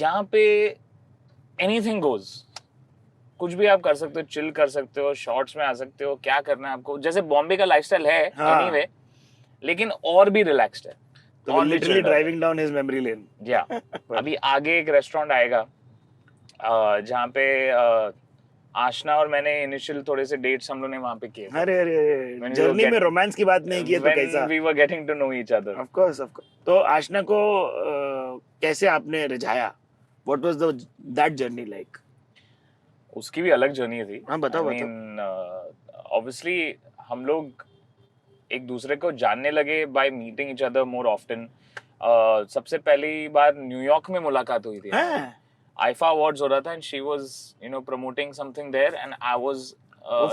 यहाँ पे एनीथिंग गोज. कुछ भी आप कर सकते हो, चिल कर सकते हो, शॉर्ट्स में आ सकते हो, क्या करना है आपको. जैसे बॉम्बे का लाइफस्टाइल है एनीवे, लेकिन और भी रिलैक्स्ड है. तो literally driving down his memory lane. या अभी आगे एक रेस्टोरेंट आएगा जहाँ पे आशना और मैंने इनिशियल थोड़े से डेट्स हम लोग ने वहाँ पे किए. अरे जर्नी में रोमांस की बात नहीं की है तो कैसा? We were getting to know each other. Of course. तो आशना को कैसे आपने रिझाया? What was that journey like? उसकी भी अलग जर्नी थी. हाँ बताओ. ऑब्वियसली हम लोग एक दूसरे को जानने लगे by meeting each other more often. सबसे पहली बार न्यूयॉर्क में मुलाकात हुई थी. आईफा अवार्ड्स हो रहा था and she was promoting something there and I was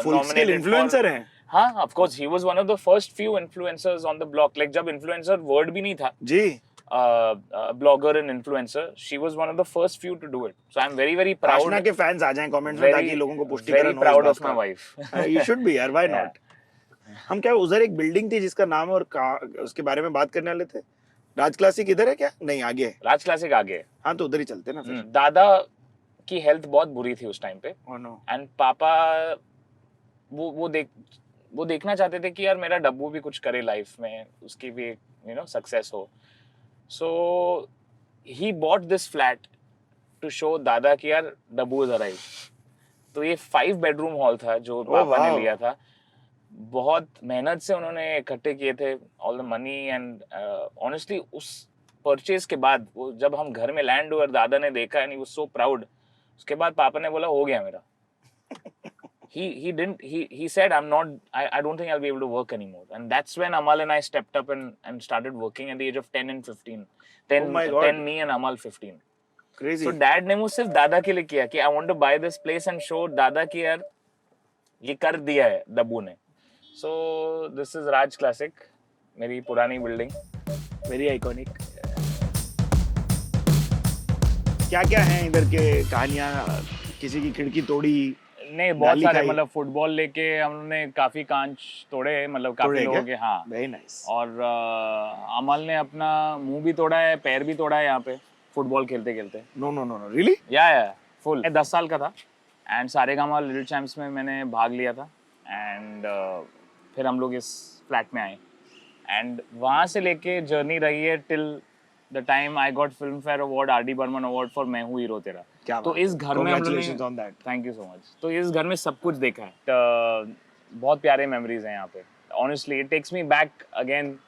full scale influencer है. हाँ of course he was one of the first few influencers on the block. Like जब इन्फ्लुएंसर वर्ड भी नहीं था जी. blogger and influencer, she was one of the first few to do it. So I'm very very proud. आशना के फैंस आ जाएं कमेंट्स में ताकि लोगों को पुष्टिकरण हो. Very proud of my wife. You should be यार, why not? हम क्या उधर एक बिल्डिंग थी जिसका नाम और उसके बारे में बात करने वाले थे. राज क्लासिक इधर है क्या? नहीं आगे है. राज क्लासिक आगे. हाँ तो उधर ही चलते ना फिर. दादा की हेल्थ बहुत बुरी थी उस टाइम पे. Oh no. एंड पापा वो देखना चाहते थे कि यार मेरा डब्बू भी कुछ करे लाइफ में, उसकी भी सक्सेस हो. So he bought this flat to show दादा कि यार डब्बू is arrived. तो ये 5 bedroom hall था जो पापा ने लिया था. बहुत मेहनत से उन्होंने इकट्ठे किए थे all the money and honestly उस परचेज के बाद वो जब हम घर में लैंड हुए और दादा ने देखा and he was so proud. उसके बाद पापा ने बोला हो गया मेरा. he said I don't think I'll be able to work anymore, and that's when Amal and I stepped up and started working at the age of 10 and 15. 10 Oh my God. 10 me and Amal 15. Crazy. So dad ने मुझे सिर्फ दादा के लिए किया कि I want to buy this place and show दादा कि यार ये कर दिया है दब्बू ने. So this is Raj Classic, मेरी पुरानी बिल्डिंग. Very iconic. क्या क्या हैं इधर के कहानियां? किसी की खिड़की तोड़ी? नहीं, बहुत गाली सारे, खाई? मतलब फुटबॉल लेके हमने काफी कांच तोड़े, मतलब काफी तोड़े लोगों क्या? के. हाँ. Very nice. और अमल ने अपना मुंह भी तोड़ा है, पैर भी तोड़ा है यहाँ पे फुटबॉल खेलते खेलते. No no no no really? Yeah full. मैं 10 साल का था एंड सारेगामा लिटिल चैम्प्स में मैंने भाग लिया था एंड फिर हम लोग इस फ्लैट में आए एंड वहाँ से लेके जर्नी रही है till the time I got Filmfare award, R D. Burman award for मैं हूँ हीरो तेरा. क्या तो बात इस है. घर में हम लोगों Congratulations ने, on that. Thank you so much. तो इस घर में सब कुछ देखा है. बहुत प्यारे मेमोरीज हैं यहाँ पे. Honestly it takes me back again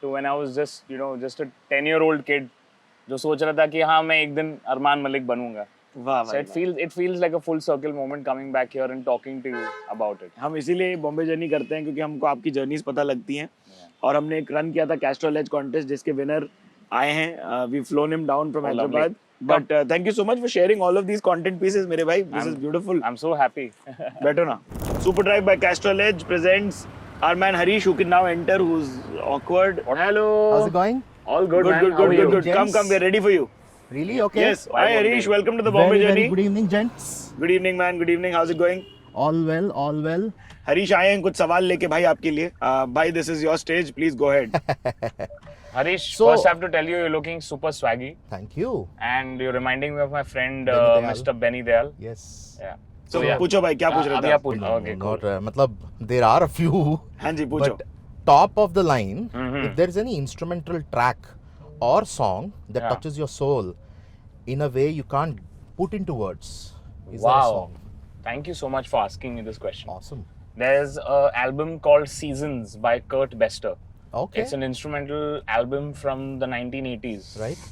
to when I was just a 10-year-old kid जो सोच रहा था कि हाँ मैं एक दिन अरमान मलिक बनूंगा. वाह So it feels like a full circle moment coming back here and talking to you about it. हम इसीलिए बॉम्बे जर्नी करते हैं क्योंकि हमको आपकी जर्नीज पता लगती हैं. और हमने एक रन किया था कैस्ट्रॉल एज कॉन्टेस्ट जिसके विनर आए हैं. We flown him down from Oh, lovely. Hyderabad. But thank you so much for sharing all of these content pieces मेरे भाई. This is beautiful. I'm so happy. बैठो ना. Super drive by Castrol Edge presents our man Harish who can now enter, who's awkward. Hello. How's it going? All good, man. Good, How are you? good. Come, we're ready for you. Really? Okay. Yes. Why Hi won't Harish, they? welcome to the Bombay Very, journey. very good evening, gents. Good evening, man. Good evening. How's it going? All well, all well. Harish आए हैं कुछ सवाल लेके भाई आपके लिए. भाई this is your stage. Please go ahead. Harish, So- first I have to tell you, you're looking super swaggy Thank you. and you're reminding me of my friend Benny Dayal. Mr. Benny Dayal. Yes. Yeah. So yeah. पूछो भाई क्या पूछ रहे अभी थे आप आप? पूछ. No, Okay, no, cool. not, matlab, there are a few. हाँ जी पूछो. But top of the line, Mhm. if there is any instrumental track or song that Yeah. touches your soul in a way you can't put into words, is there a Wow. song? Thank you so much for asking me this question. Awesome. There's an album called Seasons by Kurt Bester. Okay. It's an instrumental album from the 1980s. Right.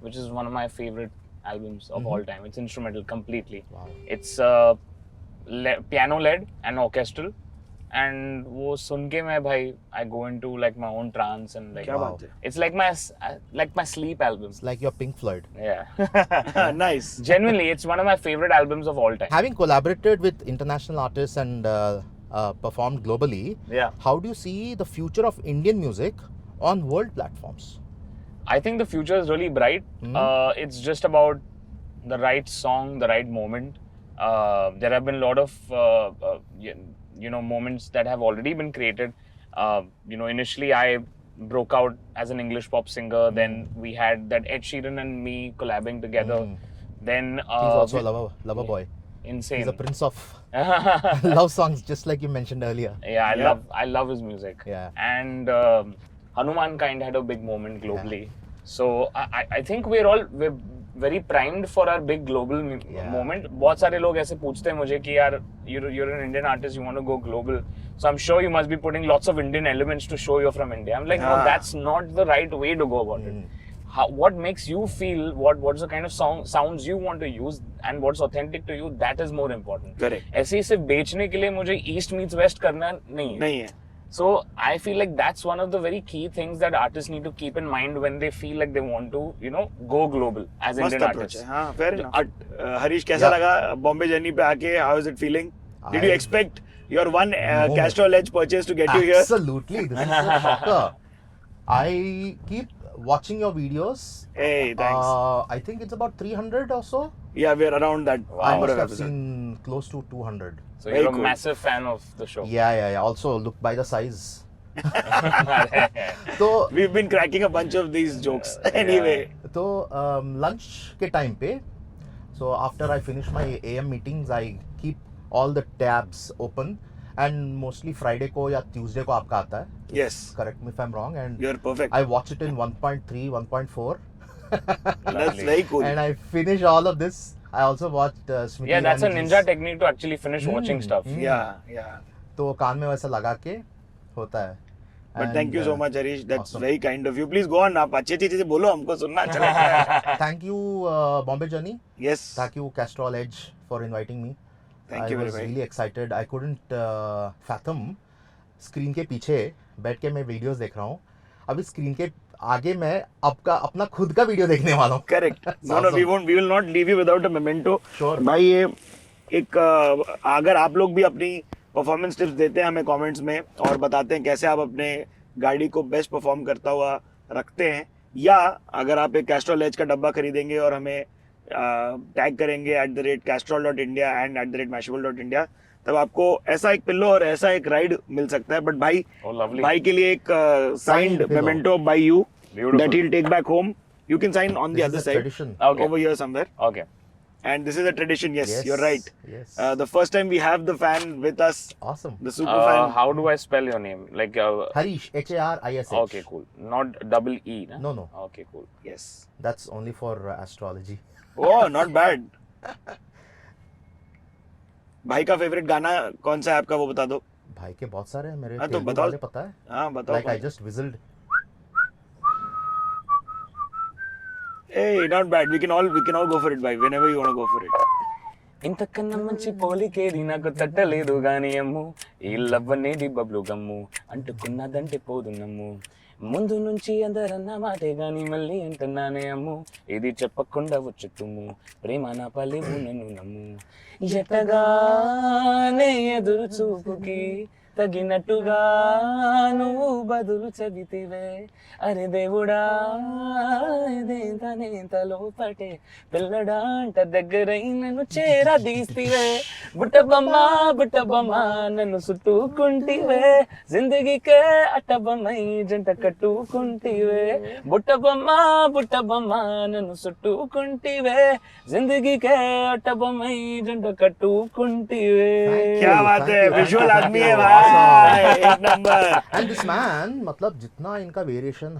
Which is one of my favorite albums of all time. It's instrumental completely. Wow. It's piano led and orchestral. And वो सुन के मैं भाई I go into like my own trance and like क्या Wow. बात है. it's like my sleep album. It's like your Pink Floyd. Yeah. Nice. Genuinely, it's one of my favorite albums of all time. Having collaborated with international artists and performed globally, Yeah. how do you see the future of Indian music on world platforms? I think the future is really bright. It's just about the right song, the right moment. There have been a lot of moments that have already been created. Initially I broke out as an English pop singer. Then we had that Ed Sheeran and me collabing together. Then He's also a lover boy. insane. He's a prince of love songs, just like you mentioned earlier. Yeah, Yeah. I love his music. Yeah. And Hanuman kind had a big moment globally. So I think we're very primed for our big global Yeah. moment. बहुत सारे लोग ऐसे पूछते हैं मुझे कि यार you're an Indian artist, you want to go global. So I'm sure you must be putting lots of Indian elements to show you're from India. I'm like, no, Ah. that's not the right way to go about it. What makes you feel, what's the kind of sounds you want to use and what's authentic to you, that is more important. Correct. ऐसे ही सिर्फ बेचने के लिए मुझे ईस्ट मीट्स वेस्ट करना नहीं है. नहीं है. So I feel like that's one of the very key things that artists need to keep in mind when they feel like they want to, go global as मस्त Indian अप्रोच है. artists. हाँ fair enough. हरीश कैसा Yeah. लगा बॉम्बे जर्नी पे आके? How is it feeling? Did you I- expect your one No. Castrol Edge purchase to get you here? Absolutely. This is a shocker. I keep watching your videos. Hey, thanks. I think it's about 300 or so. Yeah, we're around that I number must of have episodes. seen close to 200. So Very you're cool. a massive fan of the show. Yeah. Also, look by the size. तो We've been cracking a bunch of these jokes. Anyway. तो lunch के time पे, so after I finish my AM meetings, I keep all the tabs open, and mostly Friday को या Tuesday को आपका आता है. Yes. Correct me if I'm wrong. And You're perfect. I watch it in 1.3, 1.4. That's very cool. And I finish all of this. I also watched Smriti Yeah, that's a Irani's- ninja technique to actually finish watching stuff. Yeah. तो कान में वैसा लगा के होता है. But thank you so much, Harish. That's awesome. very kind of you. Please go on. आप अच्छी अच्छी चीजें बोलो, हमको सुनना अच्छा लगता है. Thank you, Bombay Journey. Yes. Thank you, Castrol Edge, for inviting me. Thank I you very was much. really excited. I couldn't fathom screen के पीछे बैठ के मैं वीडियोस देख रहा हूँ. अभी स्क्रीन के आगे मैं आपका अपना खुद का वीडियो देखने वाला हूँ. Correct. No, no, we will not leave you without a memento. Sure. भाई ये एक अगर आप लोग भी अपनी परफॉर्मेंस टिप्स देते हैं हमें कमेंट्स में और बताते हैं कैसे आप अपने गाड़ी को बेस्ट परफॉर्म करता हुआ रखते हैं, या अगर आप एक कैस्ट्रॉल एज का डब्बा खरीदेंगे और हमें टैग करेंगे @castrol.india and @mashable.india, तब आपको ऐसा एक पिल्लो और ऐसा एक राइड मिल सकता है. बट भाई Oh, lovely. भाई के लिए एक signed pillow. Memento by you Beautiful. that he'll take back home. You can sign on the This other is a side. tradition. Okay. Over here somewhere. Okay. And this is a tradition. Yes, you're right. Yes. The first time we have the fan with us, Awesome. the super fan. How do I spell your name? Like, Harish, Harish. okay, cool. Not double E, na? No, no. Okay, cool. Yes. That's only for astrology. Oh, not bad. भाई का फेवरेट गाना कौन सा है आपका, वो बता दो. भाई के बहुत सारे हैं मेरे. हाँ, तो तेलुगु बताओ. वाले पता है? हाँ बताओ. Like I just whistled. Hey, not bad. We can all go for it, bhai. Whenever you want to go for it. ఇంతకన్నా మంచి పోలికేది నాకు తట్టలేదు గాని అమ్ము ఈ లవ్వనేది బబ్లు గమ్ము అంటుకున్నదంటే పోదు నమ్ము ముందు నుంచి అందరన్న మాటే గాని మళ్ళీ అంటున్నానే అమ్ము ఇది చెప్పకుండా వచ్చు తుమ్ము ప్రేమ నా పలివు నన్ను నమ్ము ఎట్టగానే ఎదురు చూపుకి తగినట్టుగా నువ్వు బదులు చెబితివే అరే దేవుడా ఇదేంతనేంత లోపటే పిల్లడాంట దగ్గరై నన్ను చేరదీస్తివే బుట్టబొమ్మ నన్ను చుట్టుకుంటివే జిందగీకే అట్టబొమ్మై జంట కట్టుకుంటివే బుట్టబొమ్మ నన్ను చుట్టుకుంటివే జిందగీకే అట్టబొమ్మై జంట కట్టుకుంటివే क्या बात है, विजुअल आदमी है भाई. एक नंबर. And this man, मतलब जितना इनका वेरिएशन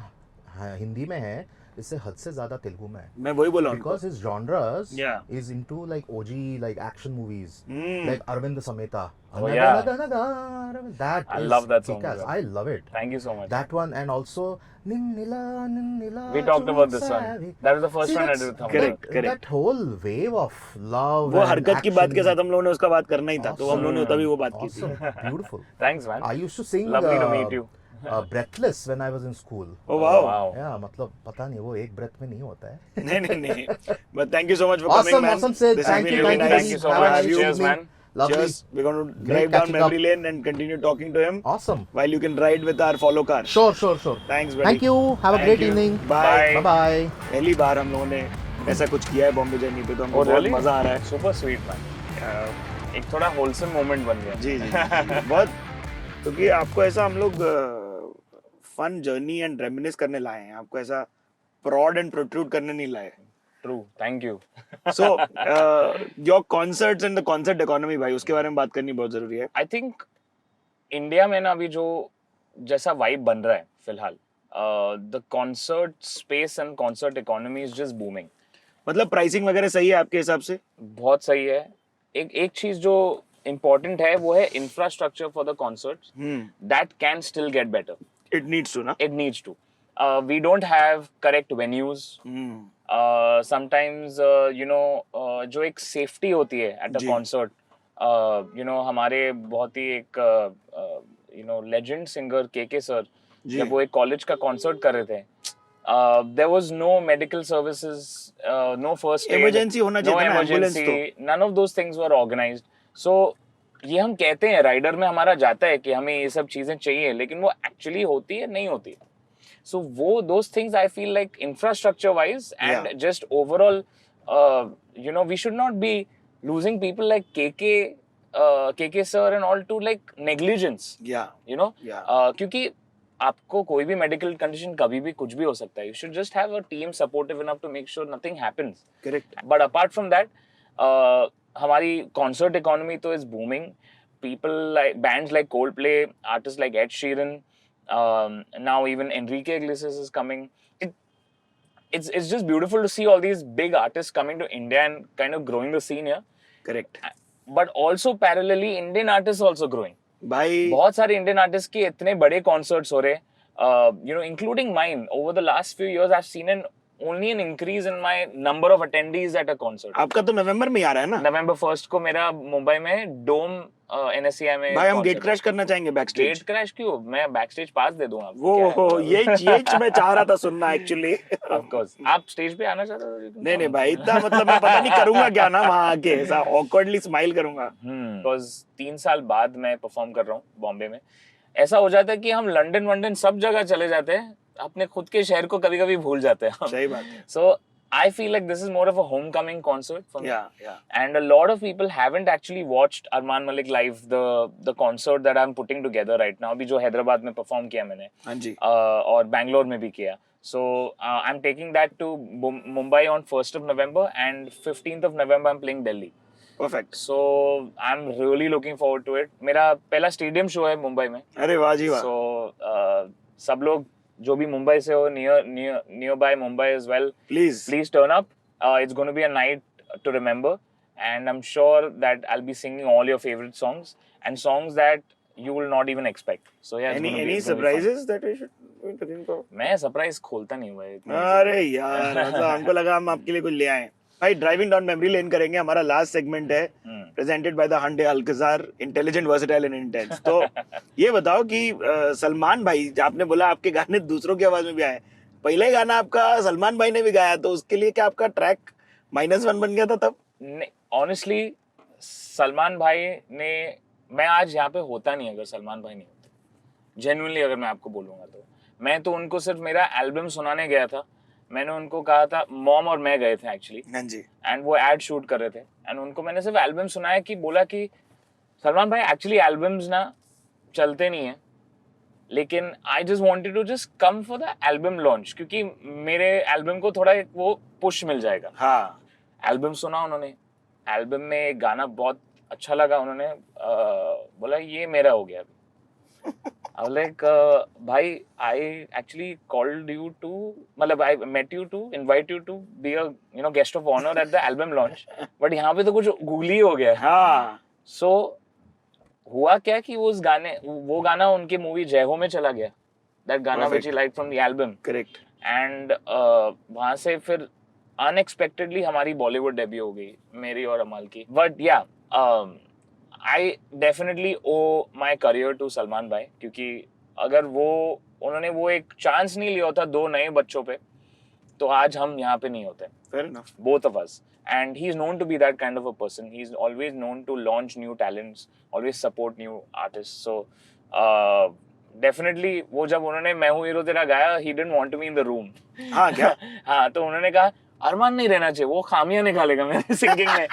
हिंदी में है, इससे हद से ज्यादा तेलुगु में है. मैं वही बोला उनको. Because his genres Yeah. is into like OG like action movies, Hmm. like Arvind Sameta. Oh, yeah. That I is love that song kick-ass. as well. I love it. Thank you so much. That one, and also Ninnila. We talked about this one. Savi. That was the first See, one I that's- did with Thamma. Correct, correct. That whole wave of love. वो and हरकत की बात के action. साथ हम लोगों ने उसका बात करना ही था, तो हम लोगों ने तभी वो बात की थी. Awesome, beautiful. Thanks, man. I used to sing Lovely to meet you. Breathless when I was in school. Oh wow. Wow. Yeah, मतलब पता नहीं वो एक breath में नहीं होता है. नहीं. But thank you so much for Awesome, coming, man. awesome, Sid. This has Thank been you, really thank you. nice. Thank you so Have a much. nice Cheers, evening. man. Lovely. Cheers. We're going to Great drive down catching up. memory lane and continue talking to him Awesome. while you can ride with our follow car. Sure. Thanks, buddy. Thank you. Have a Thank great you. evening. Bye. Bye bye. पहली बार हम लोगों ने ऐसा कुछ किया है बॉम्बे जर्नी पे, तो हमको Oh, बहुत really? मजा आ रहा है. Super sweet, man. एक थोड़ा wholesome moment बन गया. जी बहुत, क्योंकि आपको ऐसा हम लोग फन जर्नी एंड रेमिनिस करने लाए हैं, आपको ऐसा प्रॉड एंड प्रोट्रूड करने नहीं लाए. True. Thank you. So your concerts and the concert economy, भाई उसके बारे में बात करनी बहुत जरूरी है. I think इंडिया में ना अभी जो जैसा वाइब बन रहा है फिलहाल, the concert space and concert economy is just booming. मतलब प्राइसिंग वगैरह सही है आपके हिसाब से? बहुत सही है. एक चीज जो important है वो है infrastructure for the concerts. That can still get better. It needs to ना. It needs to. We don't have correct venues. Sometimes जो एक safety होती है at a जी. concert, हमारे बहुत ही एक legend singer KK sir, जी. जब वो एक कॉलेज का कॉन्सर्ट कर रहे थे, there was no medical services, no first aid, Emergency होना no चाहिए था ना, ambulance emergency, none of those things were organized. So ये हम कहते हैं राइडर में हमारा जाता है कि हमें ये सब चीजें चाहिए, लेकिन वो एक्चुअली होती है नहीं होती है. So वो those things I feel like infrastructure wise and Yeah. just overall, we should not be losing people like KK sir and all to like negligence, या Yeah. क्योंकि आपको कोई भी मेडिकल कंडीशन कभी भी कुछ भी हो सकता है. You should just have a team supportive enough to make sure nothing happens. Correct. But apart from that, हमारी concert economy तो is booming. People like bands like Coldplay, artists like Ed Sheeran, now even Enrique Iglesias is coming. It's just beautiful to see all these big artists coming to India and kind of growing the scene here. Correct. But also parallelly, Indian artists also growing. भाई बहुत सारे Indian artists के इतने बड़े concerts हो रहे, including mine. Over the last few years, I've seen an only an increase in my number of attendees at a concert. आपका तो नवंबर में ही आ रहा है ना November 1st को मेरा मुंबई में डोम NSCI में भाई, हम concert गेट है। क्रैश करना चाहेंगे बैक गेट स्टेज। क्रैश क्यों? मैं बैक स्टेज पास दे दूंगा आपको, वो क्या हो, है? ये मैं चाह रहा था सुनना एक्चुअली। Of course. आप स्टेज पे आना चाहते हो? नहीं नहीं भाई, इतना मतलब मैं पता नहीं करूंगा क्या ना वहां आके, ऐसा awkwardly स्माइल करूंगा। बिकॉज 3 साल बाद मैं परफॉर्म कर रहा हूँ बॉम्बे में। ऐसा हो जाता है कि हम लंदन वंदन सब जगह चले जाते हैं, अपने खुद के शहर को कभी कभी भूल जाते हैं। सही बात है। सो I feel like this is more of a homecoming concert for me. Yeah. And a lot of people haven't actually watched Arman Malik live, the concert that I'm putting together right now. अभी जो हैदराबाद में perform किया मैंने, हाँ जी। और बैंगलोर में भी किया. So I'm taking that to Mumbai on 1st of November and 15th of November I'm playing Delhi. Perfect. So I'm really looking forward to it. मेरा पहला स्टेडियम शो है मुंबई में. अरे वाह जी वाह। So सब लोग जो भी मुंबई से हो, near by Mumbai as well, please turn up. It's going to be a night to remember, and I'm sure that I'll be singing all your favorite songs and songs that you will not even expect. So yeah, any surprises that we should be looking for? मैं सरप्राइज खोलता नहीं हुआ है इतना। अरे यार, मतलब हमको लगा हम आपके लिए कुछ ले आए। भाई ड्राइविंग डाउन मेमोरी लेन करेंगे, हमारा लास्ट सेगमेंट है presented by the Hyundai Alcazar, intelligent versatile and intense. तो ये बताओ कि सलमान भाई, आपने बोला आपके गाने दूसरों की आवाज में भी आए, पहले गाना आपका सलमान भाई ने भी गाया, तो उसके लिए क्या आपका ट्रैक -1 बन गया था तब? ऑनेस्टली सलमान भाई ने, मैं आज यहाँ पे होता नहीं अगर सलमान भाई नहीं होते। जेन्युइनली अगर मैं आपको बोलूंगा तो मैं तो उनको सिर्फ मेरा एल्बम सुनाने गया था। मैंने उनको कहा था, मॉम और मैं गए थे एक्चुअली, हाँ जी। एंड वो एड शूट कर रहे थे, एंड उनको मैंने सिर्फ एल्बम सुनाया कि बोला कि सलमान भाई एक्चुअली एल्बम्स ना चलते नहीं है, लेकिन I just wanted to just come for the album launch, क्योंकि मेरे एल्बम को थोड़ा एक वो पुश मिल जाएगा। हाँ, एल्बम सुना उन्होंने, एल्बम में एक गाना बहुत अच्छा लगा, उन्होंने बोला ये मेरा हो गया। I was like, भाई, I actually called you to, मतलब I met you to invite you to be a guest of honor at the album launch, but यहाँ पे तो कुछ गूगली हो गया। हाँ। So हुआ क्या कि वो गाना उनके मूवी जय हो में चला गया, that गाना which he liked from the album, correct. and वहाँ से फिर unexpectedly हमारी बॉलीवुड डेब्यू हो गई, मेरी और अमल की। But yeah, I definitely owe my career to Salman भाई, क्योंकि अगर उन्होंने वो एक चांस नहीं लिया होता 2 नए बच्चों पे, तो आज हम यहाँ पे नहीं होते। Fair enough. Both of us. And he's known to be that kind of a person. He's always known to launch new talents, always support new artists. So definitely वो जब उन्होंने मैं हूँ हीरो तेरा गाया, he didn't want me in the room. हाँ क्या? हाँ, तो उन्होंने कहा अरमान नहीं रहना चाहिए, वो खामियां निकालेगा मेरे सिंगिंग में,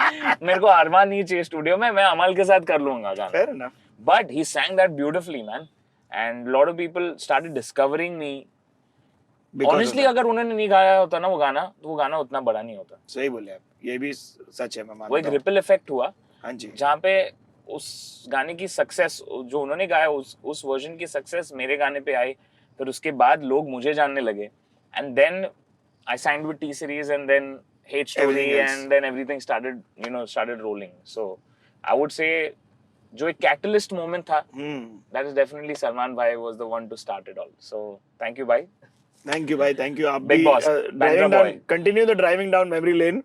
मेरे को अरमान नहीं चाहिए स्टूडियो में, मैं अमल के साथ कर लूंगा गाना। Fair enough. But he sang that beautifully, man. And a lot of people started discovering me. Because Honestly, of that. अगर उन्होंने नहीं गाया होता ना वो गाना उतना बड़ा नहीं होता। सही बोले आप, ये भी सच है, मैं वो एक मानता हूँ। रिपल इफेक्ट हुआ, हाँ जी। जहाँ पे उस गाने की सक्सेस जो उन्होंने गाया, उस वर्जन की सक्सेस मेरे गाने पे आई, फिर उसके बाद लोग मुझे जानने लगे, and then I signed with T Series, and then Hate Story, Everything else. and then everything started rolling. So I would say जो एक catalyst moment था, that is definitely Salman bhai was the one to start it all. So thank you bhai. Thank you भाई, thank you। आप Big भी boss, driving Bandra down, boy. continue the driving down memory lane.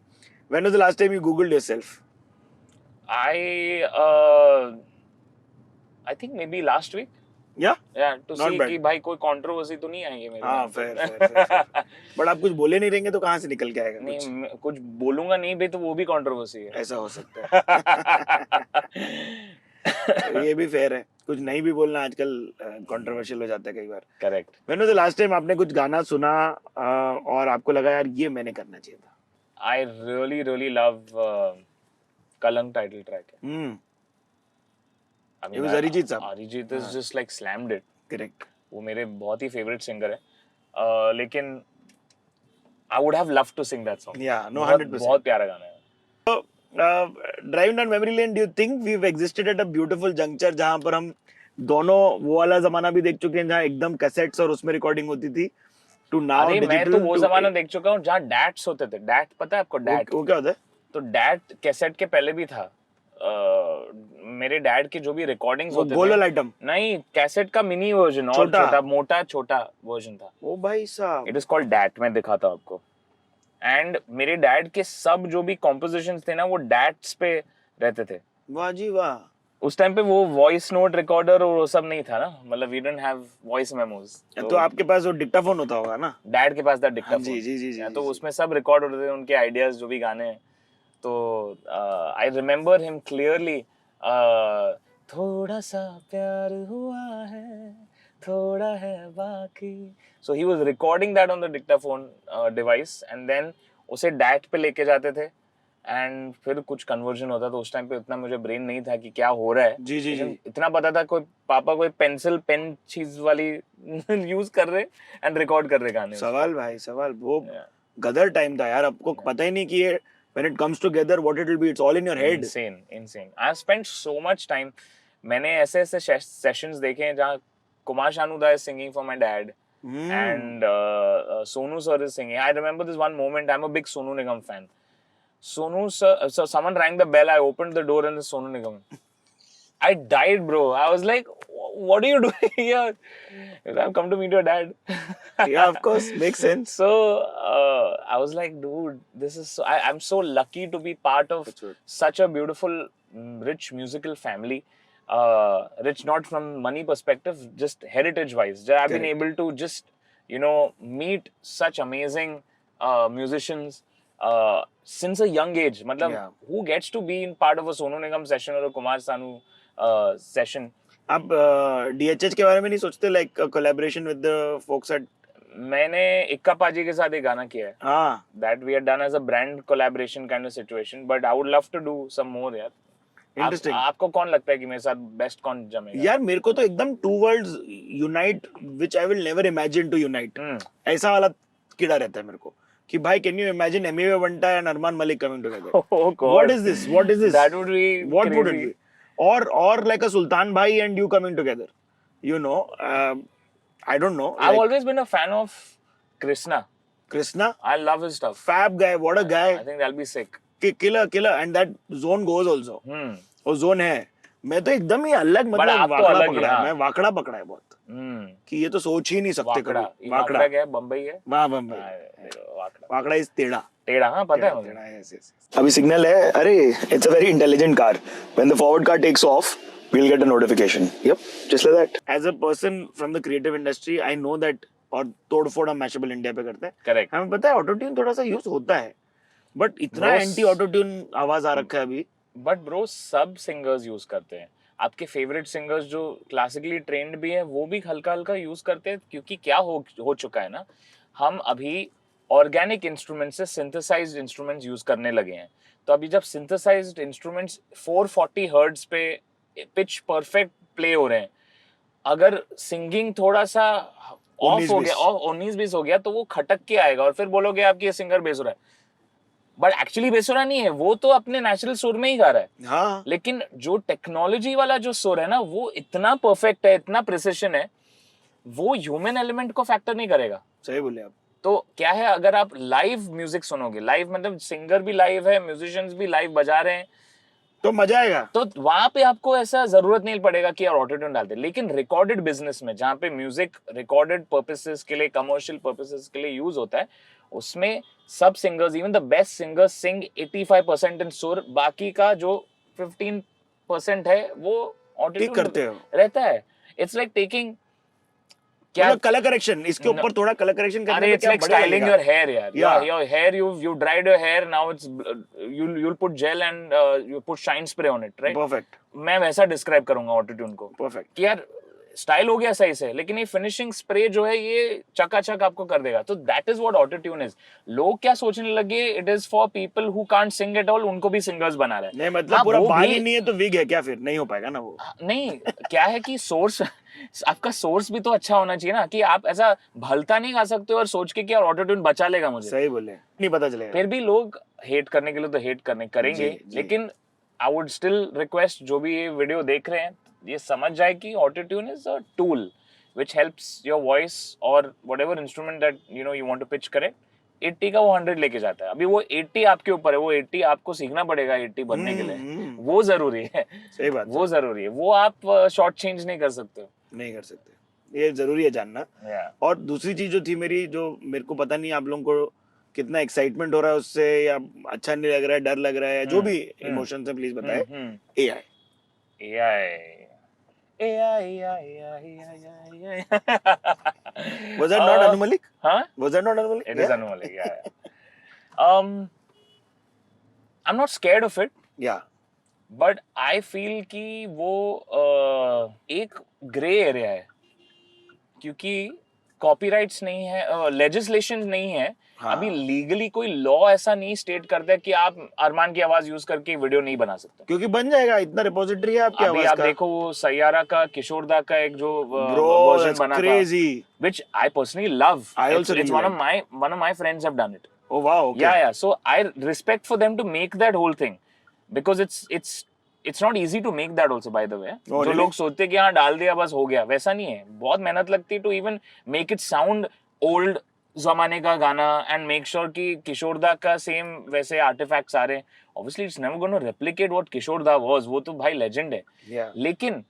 When was the last time you Googled yourself? I think maybe last week. Yeah? Yeah, to Not see bad. कि भाई कोई controversy तो नहीं आई है मेरे हाँ, नाम पे। fair. बट आप कुछ बोले नहीं रहेंगे तो कहाँ से निकल के आएगा नहीं, कुछ? मैं कुछ बोलूंगा नहीं भाई, तो वो भी controversy है। ऐसा हो सकता है। ये भी फेयर है, कुछ नहीं भी बोलना आजकल कंट्रोवर्शियल हो जाता है कई बार। Correct. When was the last time आपने कुछ गाना सुना और आपको लगा यार ये मैंने करना चाहिए था? I really love Kalang title track. I It was Arijit साहब। Arijit is just like slammed it. Correct. वो मेरे बहुत ही favorite singer है, लेकिन I would have loved to sing that song. Yeah, no, बहुत 100%. बहुत प्यारा गाना है। Driving down memory lane, do you think we have existed at a beautiful juncture जहां पर हम दोनों वो वाला जमाना भी देख चुके हैं जहां एकदम कैसेट्स और उसमें रिकॉर्डिंग होती थी, टू नाउ अरे डिजिटल? मैं तो वो जमाना देख चुका हूँ जहाँ डैट्स होते थे। डैट पता है आपको? डैट, वो क्या होता है? तो डैट कैसेट के पहले भी था। मेरे डैड के जो भी रिकॉर्डिंग्स वो होते गोल थे, वाला आइटम? नहीं, कैसेट का मिनी वर्जन, और छोटा? छोटा मोटा छोटा वर्जन था। ओ भाई साहब, इट इज कॉल्ड डैट। मैं दिखाता हूँ आपको। एंड मेरे डैड के सब जो भी कॉम्पोजिशंस थे ना वो डैट्स पे रहते थे। वाह जी वाह। उस टाइम पे वो वॉइस नोट रिकॉर्डर और वो सब नहीं था ना, मतलब we didn't have voice memos. तो आपके पास वो डिक्टाफोन होता होगा ना? डैड के पास था हाँ डिक्टाफोन। जी जी जी जी तो जी। उसमें सब रिकॉर्ड होते थे उनके आइडियाज जो भी गाने। तो आई रिमेम्बर हिम क्लियरली, थोड़ा सा प्यार हुआ है, थोड़ा है बाकी। So he was recording that on the dictaphone device and then उसे डैट पे लेके जाते थे एंड फिर कुछ कन्वर्जन होता। तो उस टाइम पे उतना मुझे ब्रेन नहीं था कि क्या हो रहा है। जी जी लेकिन जी। इतना पता था कोई पापा कोई पेंसिल पेन चीज वाली यूज कर रहे एंड रिकॉर्ड कर रहे गाने। सवाल भाई सवाल, वो Yeah. गदर टाइम था यार, आपको पता ही नहीं कि ये when it comes together what it will be, it's all in your head. insane. I have spent so much time. मैंने ऐसे ऐसे सेशंस देखे हैं जहाँ Kumar शानूदा is singing for my dad and Sonu sir is singing. I remember this one moment. I'm a big Sonu Nigam fan. Sonu sir, so someone rang the bell. I opened the door and it's Sonu Nigam. I died, bro. I was like, what are you doing here? I've come to meet your dad. Yeah, of course, makes sense. So I was like, dude, this is so, I'm so lucky to be part of That's right. such a beautiful, rich musical family. Rich not from money perspective, just heritage wise. I've been Correct. able to just, meet such amazing musicians since a young age. Matlab, Yeah. who gets to be in part of a Sonu Nigam session or a Kumar Sanu session? आप DHH के बारे में नहीं सोचते, like collaboration with the folks at? मैंने इक्का पाजी के साथ एक गाना किया है। हाँ That we had done as a brand collaboration kind of situation, but I would love to do some more यार। Interesting. आपको कौन लगता है कि मेरे साथ बेस्ट कौन जमेगा? यार मेरे को तो एकदम two worlds unite which I will never imagine to unite, ऐसा वाला कीड़ा रहता है मेरे को कि भाई can you imagine Emiway Vanta and Arman Malik coming together? Oh God. What is this? What is this? That would be What would it crazy. be? Or like a Sultan Bhai and you coming together, I don't know. I've Like always been a fan of Krishna. Krishna, I love his stuff. fab guy, what a I guy, think that'll be sick. killer, and that zone goes also. वो zone है, मैं तो एकदम ही अलग, But मतलब आप तो वाकड़ा अलग ही, पकड़ा है, हाँ। मैं वाकड़ा पकड़ा है बहुत, कि ये तो सोच ही नहीं सकते वाकड़ा, कभी। ये वाकड़ा क्या है? बम्बई है? वाह बम्बई, वाकड़ा। वाकड़ा इज टेढ़ा। टेढ़ा, हाँ पता है मुझे। टेढ़ा, yes, yes. अभी सिग्नल है, अरे it's a very intelligent car, when the forward car takes off we'll get a notification. Yep, just like that. As a person from the creative industry, I know that, और तोड़ फोड़ हम मैशेबल इंडिया पे करते हैं, Correct. हमें पता है ऑटो ट्यून थोड़ा सा यूज होता है, बट इतना Bros- एंटी ऑटो ट्यून आवाज आ रखा है अभी। बट ब्रो सब सिंगर्स यूज करते हैं। आपके फेवरेट सिंगर्स जो क्लासिकली ट्रेंड भी है वो भी हल्का हल्का यूज करते हैं, क्योंकि क्या हो चुका है ना, हम अभी ऑर्गेनिक इंस्ट्रूमेंट से सिंथेसाइज्ड इंस्ट्रूमेंट्स यूज करने लगे हैं। तो अभी जब सिंथेसाइज्ड इंस्ट्रूमेंट्स 440 हर्ट्ज पे पिच परफेक्ट प्ले हो रहे हैं, अगर सिंगिंग थोड़ा सा ऑफ 19-20 हो गया, 19-20 हो गया, तो वो खटक के आएगा और फिर बोलोगे आप कि ये सिंगर बेसुरा है, बट एक्चुअली बेसुरा नहीं है, वो तो अपने नेचुरल सुर में ही गा रहा है। हाँ लेकिन जो टेक्नोलॉजी वाला जो सुर है ना, वो इतना परफेक्ट है, इतना प्रिसिशन है, वो ह्यूमन एलिमेंट को फैक्टर नहीं करेगा। सही बोले आप। तो क्या है, अगर आप लाइव म्यूजिक सुनोगे, लाइव मतलब सिंगर भी लाइव है, म्यूजिशियंस भी लाइव बजा रहे हैं, तो मजा आएगा। तो वहां पे आपको ऐसा जरूरत नहीं पड़ेगा कि यार ऑटो ट्यून डालते। लेकिन रिकॉर्डेड बिजनेस में जहाँ पे म्यूजिक रिकॉर्डेड पर्पसेस के लिए, कमर्शियल पर्पसेस के लिए यूज होता है, उसमें सब singers, even the best singers sing 85% in सुर, बाकी का जो 15% है वो ऑटो ठीक करते हो, रहता है। इट्स लाइक टेकिंग क्या, मतलब कलर करेक्शन, इसके ऊपर थोड़ा कलर करेक्शन करने अरे में इट्स क्या लाइक बढ़िया स्टाइलिंग लगेगा। योर हेयर यार। Yeah. Your hair, you dried your hair, now it's you'll put gel and you put shine spray on it, right? Perfect मैं वैसा डिस्क्राइब करूंगा ऑटो ट्यून को परफेक्ट। कि यार स्टाइल हो गया सही से, लेकिन ये फिनिशिंग स्प्रे जो है ये चकाचक आपको कर देगा। तो that is what auto tune is. लोग क्या सोचने लगे, it is for people who can't Singh at all, उनको भी सिंगर्स बना रहा है। नहीं मतलब हाँ, पूरा वो बाल भी- ही नहीं है तो विग है क्या, फिर नहीं हो पाएगा ना वो। नहीं, क्या है कि सोर्स आपका सोर्स भी तो अच्छा होना चाहिए ना, कि आप ऐसा भलता नहीं गा सकते हो और सोच के कि यार ऑटो ट्यून बचा लेगा मुझे। सही बोले, नहीं पता चलेगा। फिर भी लोग हेट करने के लिए तो हेट करेंगे, जी। लेकिन आई वुड स्टिल रिक्वेस्ट जो भी ये वीडियो देख रहे हैं, ये समझ जाए कि auto tune is a tool which helps your voice or whatever instrument that you want to pitch correct, 80 का वो 100 लेके जाता है। अभी वो 80 आपके ऊपर है, वो 80 आपको सीखना पड़ेगा 80 बनने के लिए, वो जरूरी है। सही बात, वो जरूरी है, वो आप शॉर्ट चेंज नहीं कर सकते हो। नहीं कर सकते, ये जरूरी है जानना। Yeah. और दूसरी चीज जो थी मेरी, जो मेरे को पता नहीं आप लोगों को कितना एक्साइटमेंट हो रहा है उससे, या अच्छा नहीं लग रहा है, डर लग रहा है, जो भी इमोशन है प्लीज बताए। AI was that not Anumalik? Huh? Was that not Anumalik? It is Anumalik, yeah. I'm not scared of it, Yeah. but I feel कि वो एक ग्रे एरिया है, क्योंकि कॉपीराइट्स नहीं है, लेजिस्लेशन नहीं है। हाँ। अभी लीगली कोई लॉ ऐसा नहीं स्टेट करता है कि आप अरमान की आवाज यूज करके वीडियो नहीं बना सकते। क्योंकि बन जाएगा, इतना रिपोजिटरी है आपकी अभी आवाज आप का। देखो वो सैयारा का किशोर दा का एक जो Bro, वर्जन that's बना था, crazy. which I personally love. I also it's really one of my friends have done it. Oh wow, okay. Yeah. So I respect for them to make that whole thing, because it's not easy to make that also, by the way. Oh, जो really? लोग सोचते हैं कि हाँ डाल दिया बस हो गया, वैसा नहीं है। बहुत मेहनत लगती है to even make it sound old जमाने का गाना and make sure कि किशोर दा का सेम वैसे आर्टिफैक्ट्स आ रहे हैं। Obviously it's never going to replicate what किशोर दा was, वो तो भाई legend है। Yeah. लेकिन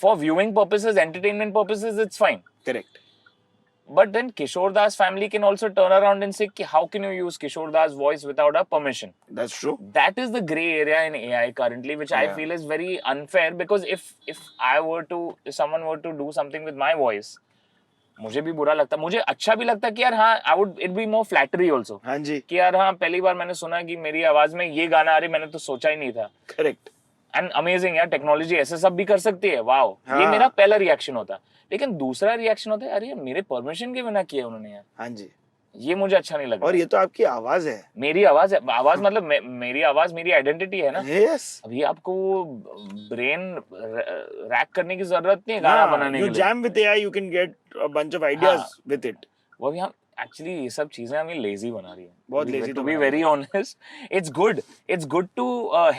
for viewing purposes, entertainment purposes, it's fine. Correct. But then Kishore Das family can also turn around and say, ki, how can you use Kishore Das voice without our permission? That's true. That is the gray area in AI currently, which I Yeah. feel is very unfair, because if someone were to do something with my voice, मुझे भी बुरा लगता, मुझे अच्छा भी लगता कि यार हाँ, it be more flattery also, हाँ जी। कि यार हाँ पहली बार मैंने सुना कि मेरी आवाज में ये गाना आ रही, मैंने तो सोचा ही नहीं था। Correct. एंड अमेजिंग यार, टेक्नोलॉजी ऐसे सब भी कर सकती है, वाओ। हाँ। ये मेरा पहला रिएक्शन होता। लेकिन दूसरा रिएक्शन होता है, अरे यार मेरे परमिशन के बिना किया उन्होंने यार, हाँ जी। ये मुझे अच्छा नहीं लगा। और ये तो आपकी आवाज है। मेरी आवाज है, आवाज मतलब मेरी आवाज मेरी आइडेंटिटी है ना। Yes. अभी आपको ब्रेन रैक करने की जरूरत नहीं है गाना बनाने के You लिए। jam with AI, you can get a bunch of ideas with it. वो भी हम एक्चुअली ये सब चीजें हमें लेजी बना रही है। बहुत lazy टू तो बी बना very honest, it's good to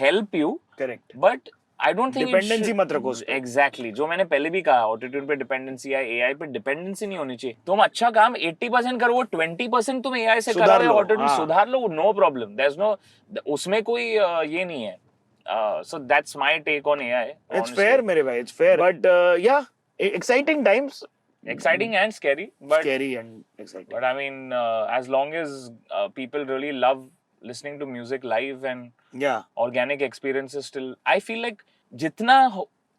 help you, Correct. But I don't think Dependency मत रखो उस पे। एग्जैक्टली, जो मैंने पहले भी कहा, ऑटोट्यून पे डिपेंडेंसी या एआई पे डिपेंडेंसी नहीं होनी चाहिए। तुम अच्छा काम 80% करो, वो 20% तुम एआई से सुधार करो, लो, ऑटोट्यून हाँ। सुधार लो, no problem, there is no, उसमें कोई ये नहीं है। So that's my take on AI. It's fair मेरे भाई, it's fair. But yeah, exciting times. Exciting and scary, but Scary and exciting. I mean, as long as people really love listening to music live and Yeah. organic experiences, still I feel like जितना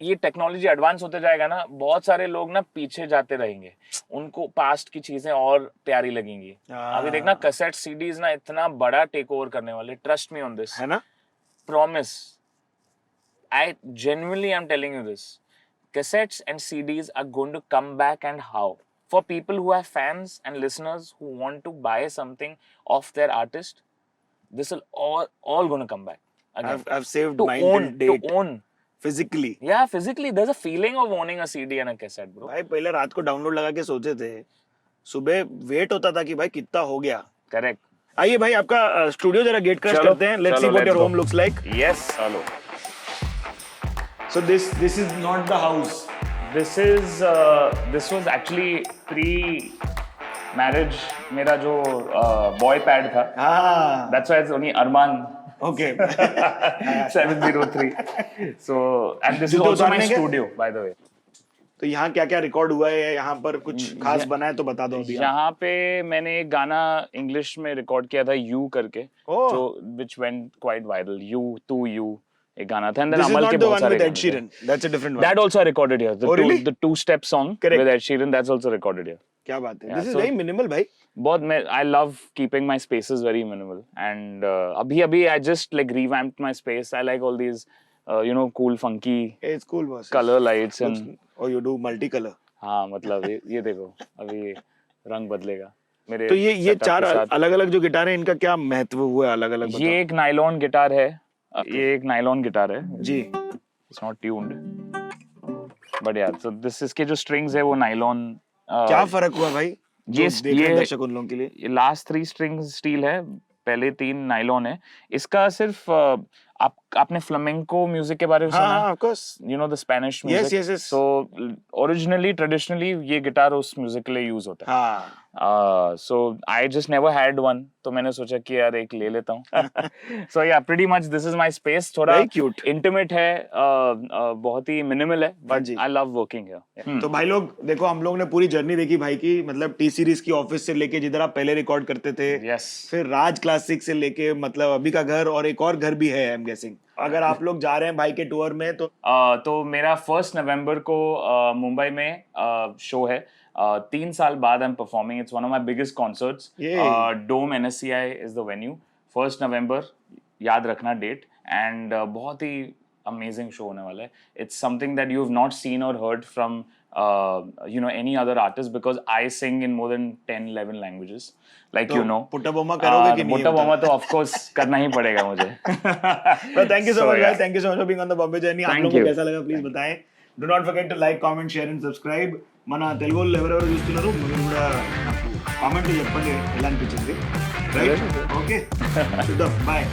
ये टेक्नोलॉजी एडवांस होते जाएगा ना, बहुत सारे लोग ना पीछे जाते रहेंगे, उनको पास्ट की चीजें और प्यारी लगेंगी। अभी देखना कैसेट सीडीज ना इतना बड़ा टेक ओवर करने वाले, ट्रस्ट मी ऑन दिस, है ना? promise, I genuinely am telling you this, cassettes and CDs are going to come back, and how? For people who have fans and listeners who want to buy something of their artist, this will all going to come back again. I've saved To mine own, till date. to own. Physically. Yeah, physically, there's a feeling of owning a CD and a cassette, bro. भाई पहले रात को डाउनलोड लगा के सोचे थे, सुबह वेट होता था कि भाई कितना हो गया। Correct. आइए भाई आपका स्टूडियो जरा गेट क्रैश चलो, करते हैं। Let's see चलो, what your let's go. home looks like. Yes, hello. So this is not the house. This was actually pre-marriage मेरा जो boy pad था. हाँ. That's why it's only Arman Okay. 703. So, and this is जूते also my उतारने के? studio, by the way. तो यहाँ क्या क्या रिकॉर्ड हुआ है, यहाँ पर कुछ खास बना है तो बता दो अभी आप। यहाँ पे मैंने एक गाना इंग्लिश में रिकॉर्ड किया था, You करके, Oh. जो which went quite viral. You to You एक गाना था, and then This is Amal not के the बहुत one सारे with Ed गाने थे. Sheeran. That's a different one. That also I recorded here. Oh, really? The two-step song Correct. with Ed Sheeran, that's also recorded here. क्या बात है? Yeah, This is so- very minimal भाई. बहुत मैं I love keeping my spaces very minimal, and अभी I just like revamped my space. I like all these cool funky Hey, it's cool boss. color lights and Oh, you do multicolor. हाँ मतलब ये देखो अभी रंग बदलेगा मेरे तो ये setup चार के साथ। अलग अलग जो गिटार है, इनका क्या महत्व हुआ है अलग अलग? ये एक नाइलॉन गिटार है, ये एक नाइलॉन गिटार है जी. इट्स नॉट ट्यून्ड बट यार सो दिस इसके जो स्ट्रिंग्स है वो नाइलॉन क्या फर्क हुआ भाई? ये जो देख रहे हैं दर्शक उन लोगों के लिए. ये लास्ट 3 स्ट्रिंग्स स्टील है, पहले 3 नाइलॉन है। इसका सिर्फ आपने फ्लामेंको म्यूजिक के बारे में सुना हाँ, है? of course. You know the Spanish Yes, music? yes, yes. So originally, traditionally ये गिटार उस म्यूजिक के लिए यूज होता है। हाँ. So I just never had one. तो मैंने सोचा कि यार एक ले लेता हूँ. So yeah, pretty much this is my space. थोड़ा Very cute. intimate है, बहुत ही minimal है, हाँ but ji. I love working here. Yeah. तो भाई लोग देखो, हम लोग ने पूरी जर्नी देखी भाई की, मतलब टी सीरीज की ऑफिस से लेके जिधर आप पहले रिकॉर्ड करते थे, Yes. फिर राज क्लासिक से लेके मतलब अभी का घर, और एक और घर भी है आई एम गेसिंग. अगर आप लोग जा रहे हैं भाई के टूर में तो मेरा 1 नवंबर को मुंबई में शो है. 3 साल बाद I am performing. It's one of my biggest concerts. Yay. Dome NSCI is the venue. 1 November, याद रखना डेट. एंड बहुत ही अमेजिंग शो होने वाला है. It's something that you have not seen और heard from any other artist, because I sing in more than 10-11 languages, like you know. पुट्टा बोमा करोगे कि नहीं? मोटा बोमा तो of course करना ही पड़ेगा मुझे. Thank you so So, much yeah. Guys, thank you so much for being on the Bombay journey. आप Thank लोगों को you. कैसा लगा प्लीज बताएं. Do not forget to like comment share and subscribe. మన తెలుగు వాళ్ళు ఎవరెవరు చూస్తున్నారు మీరు కూడా కామెంట్ చెప్పండి ఎలా అనిపించింది. రైట్, ఓకే, చూద్దాం. బాయ్.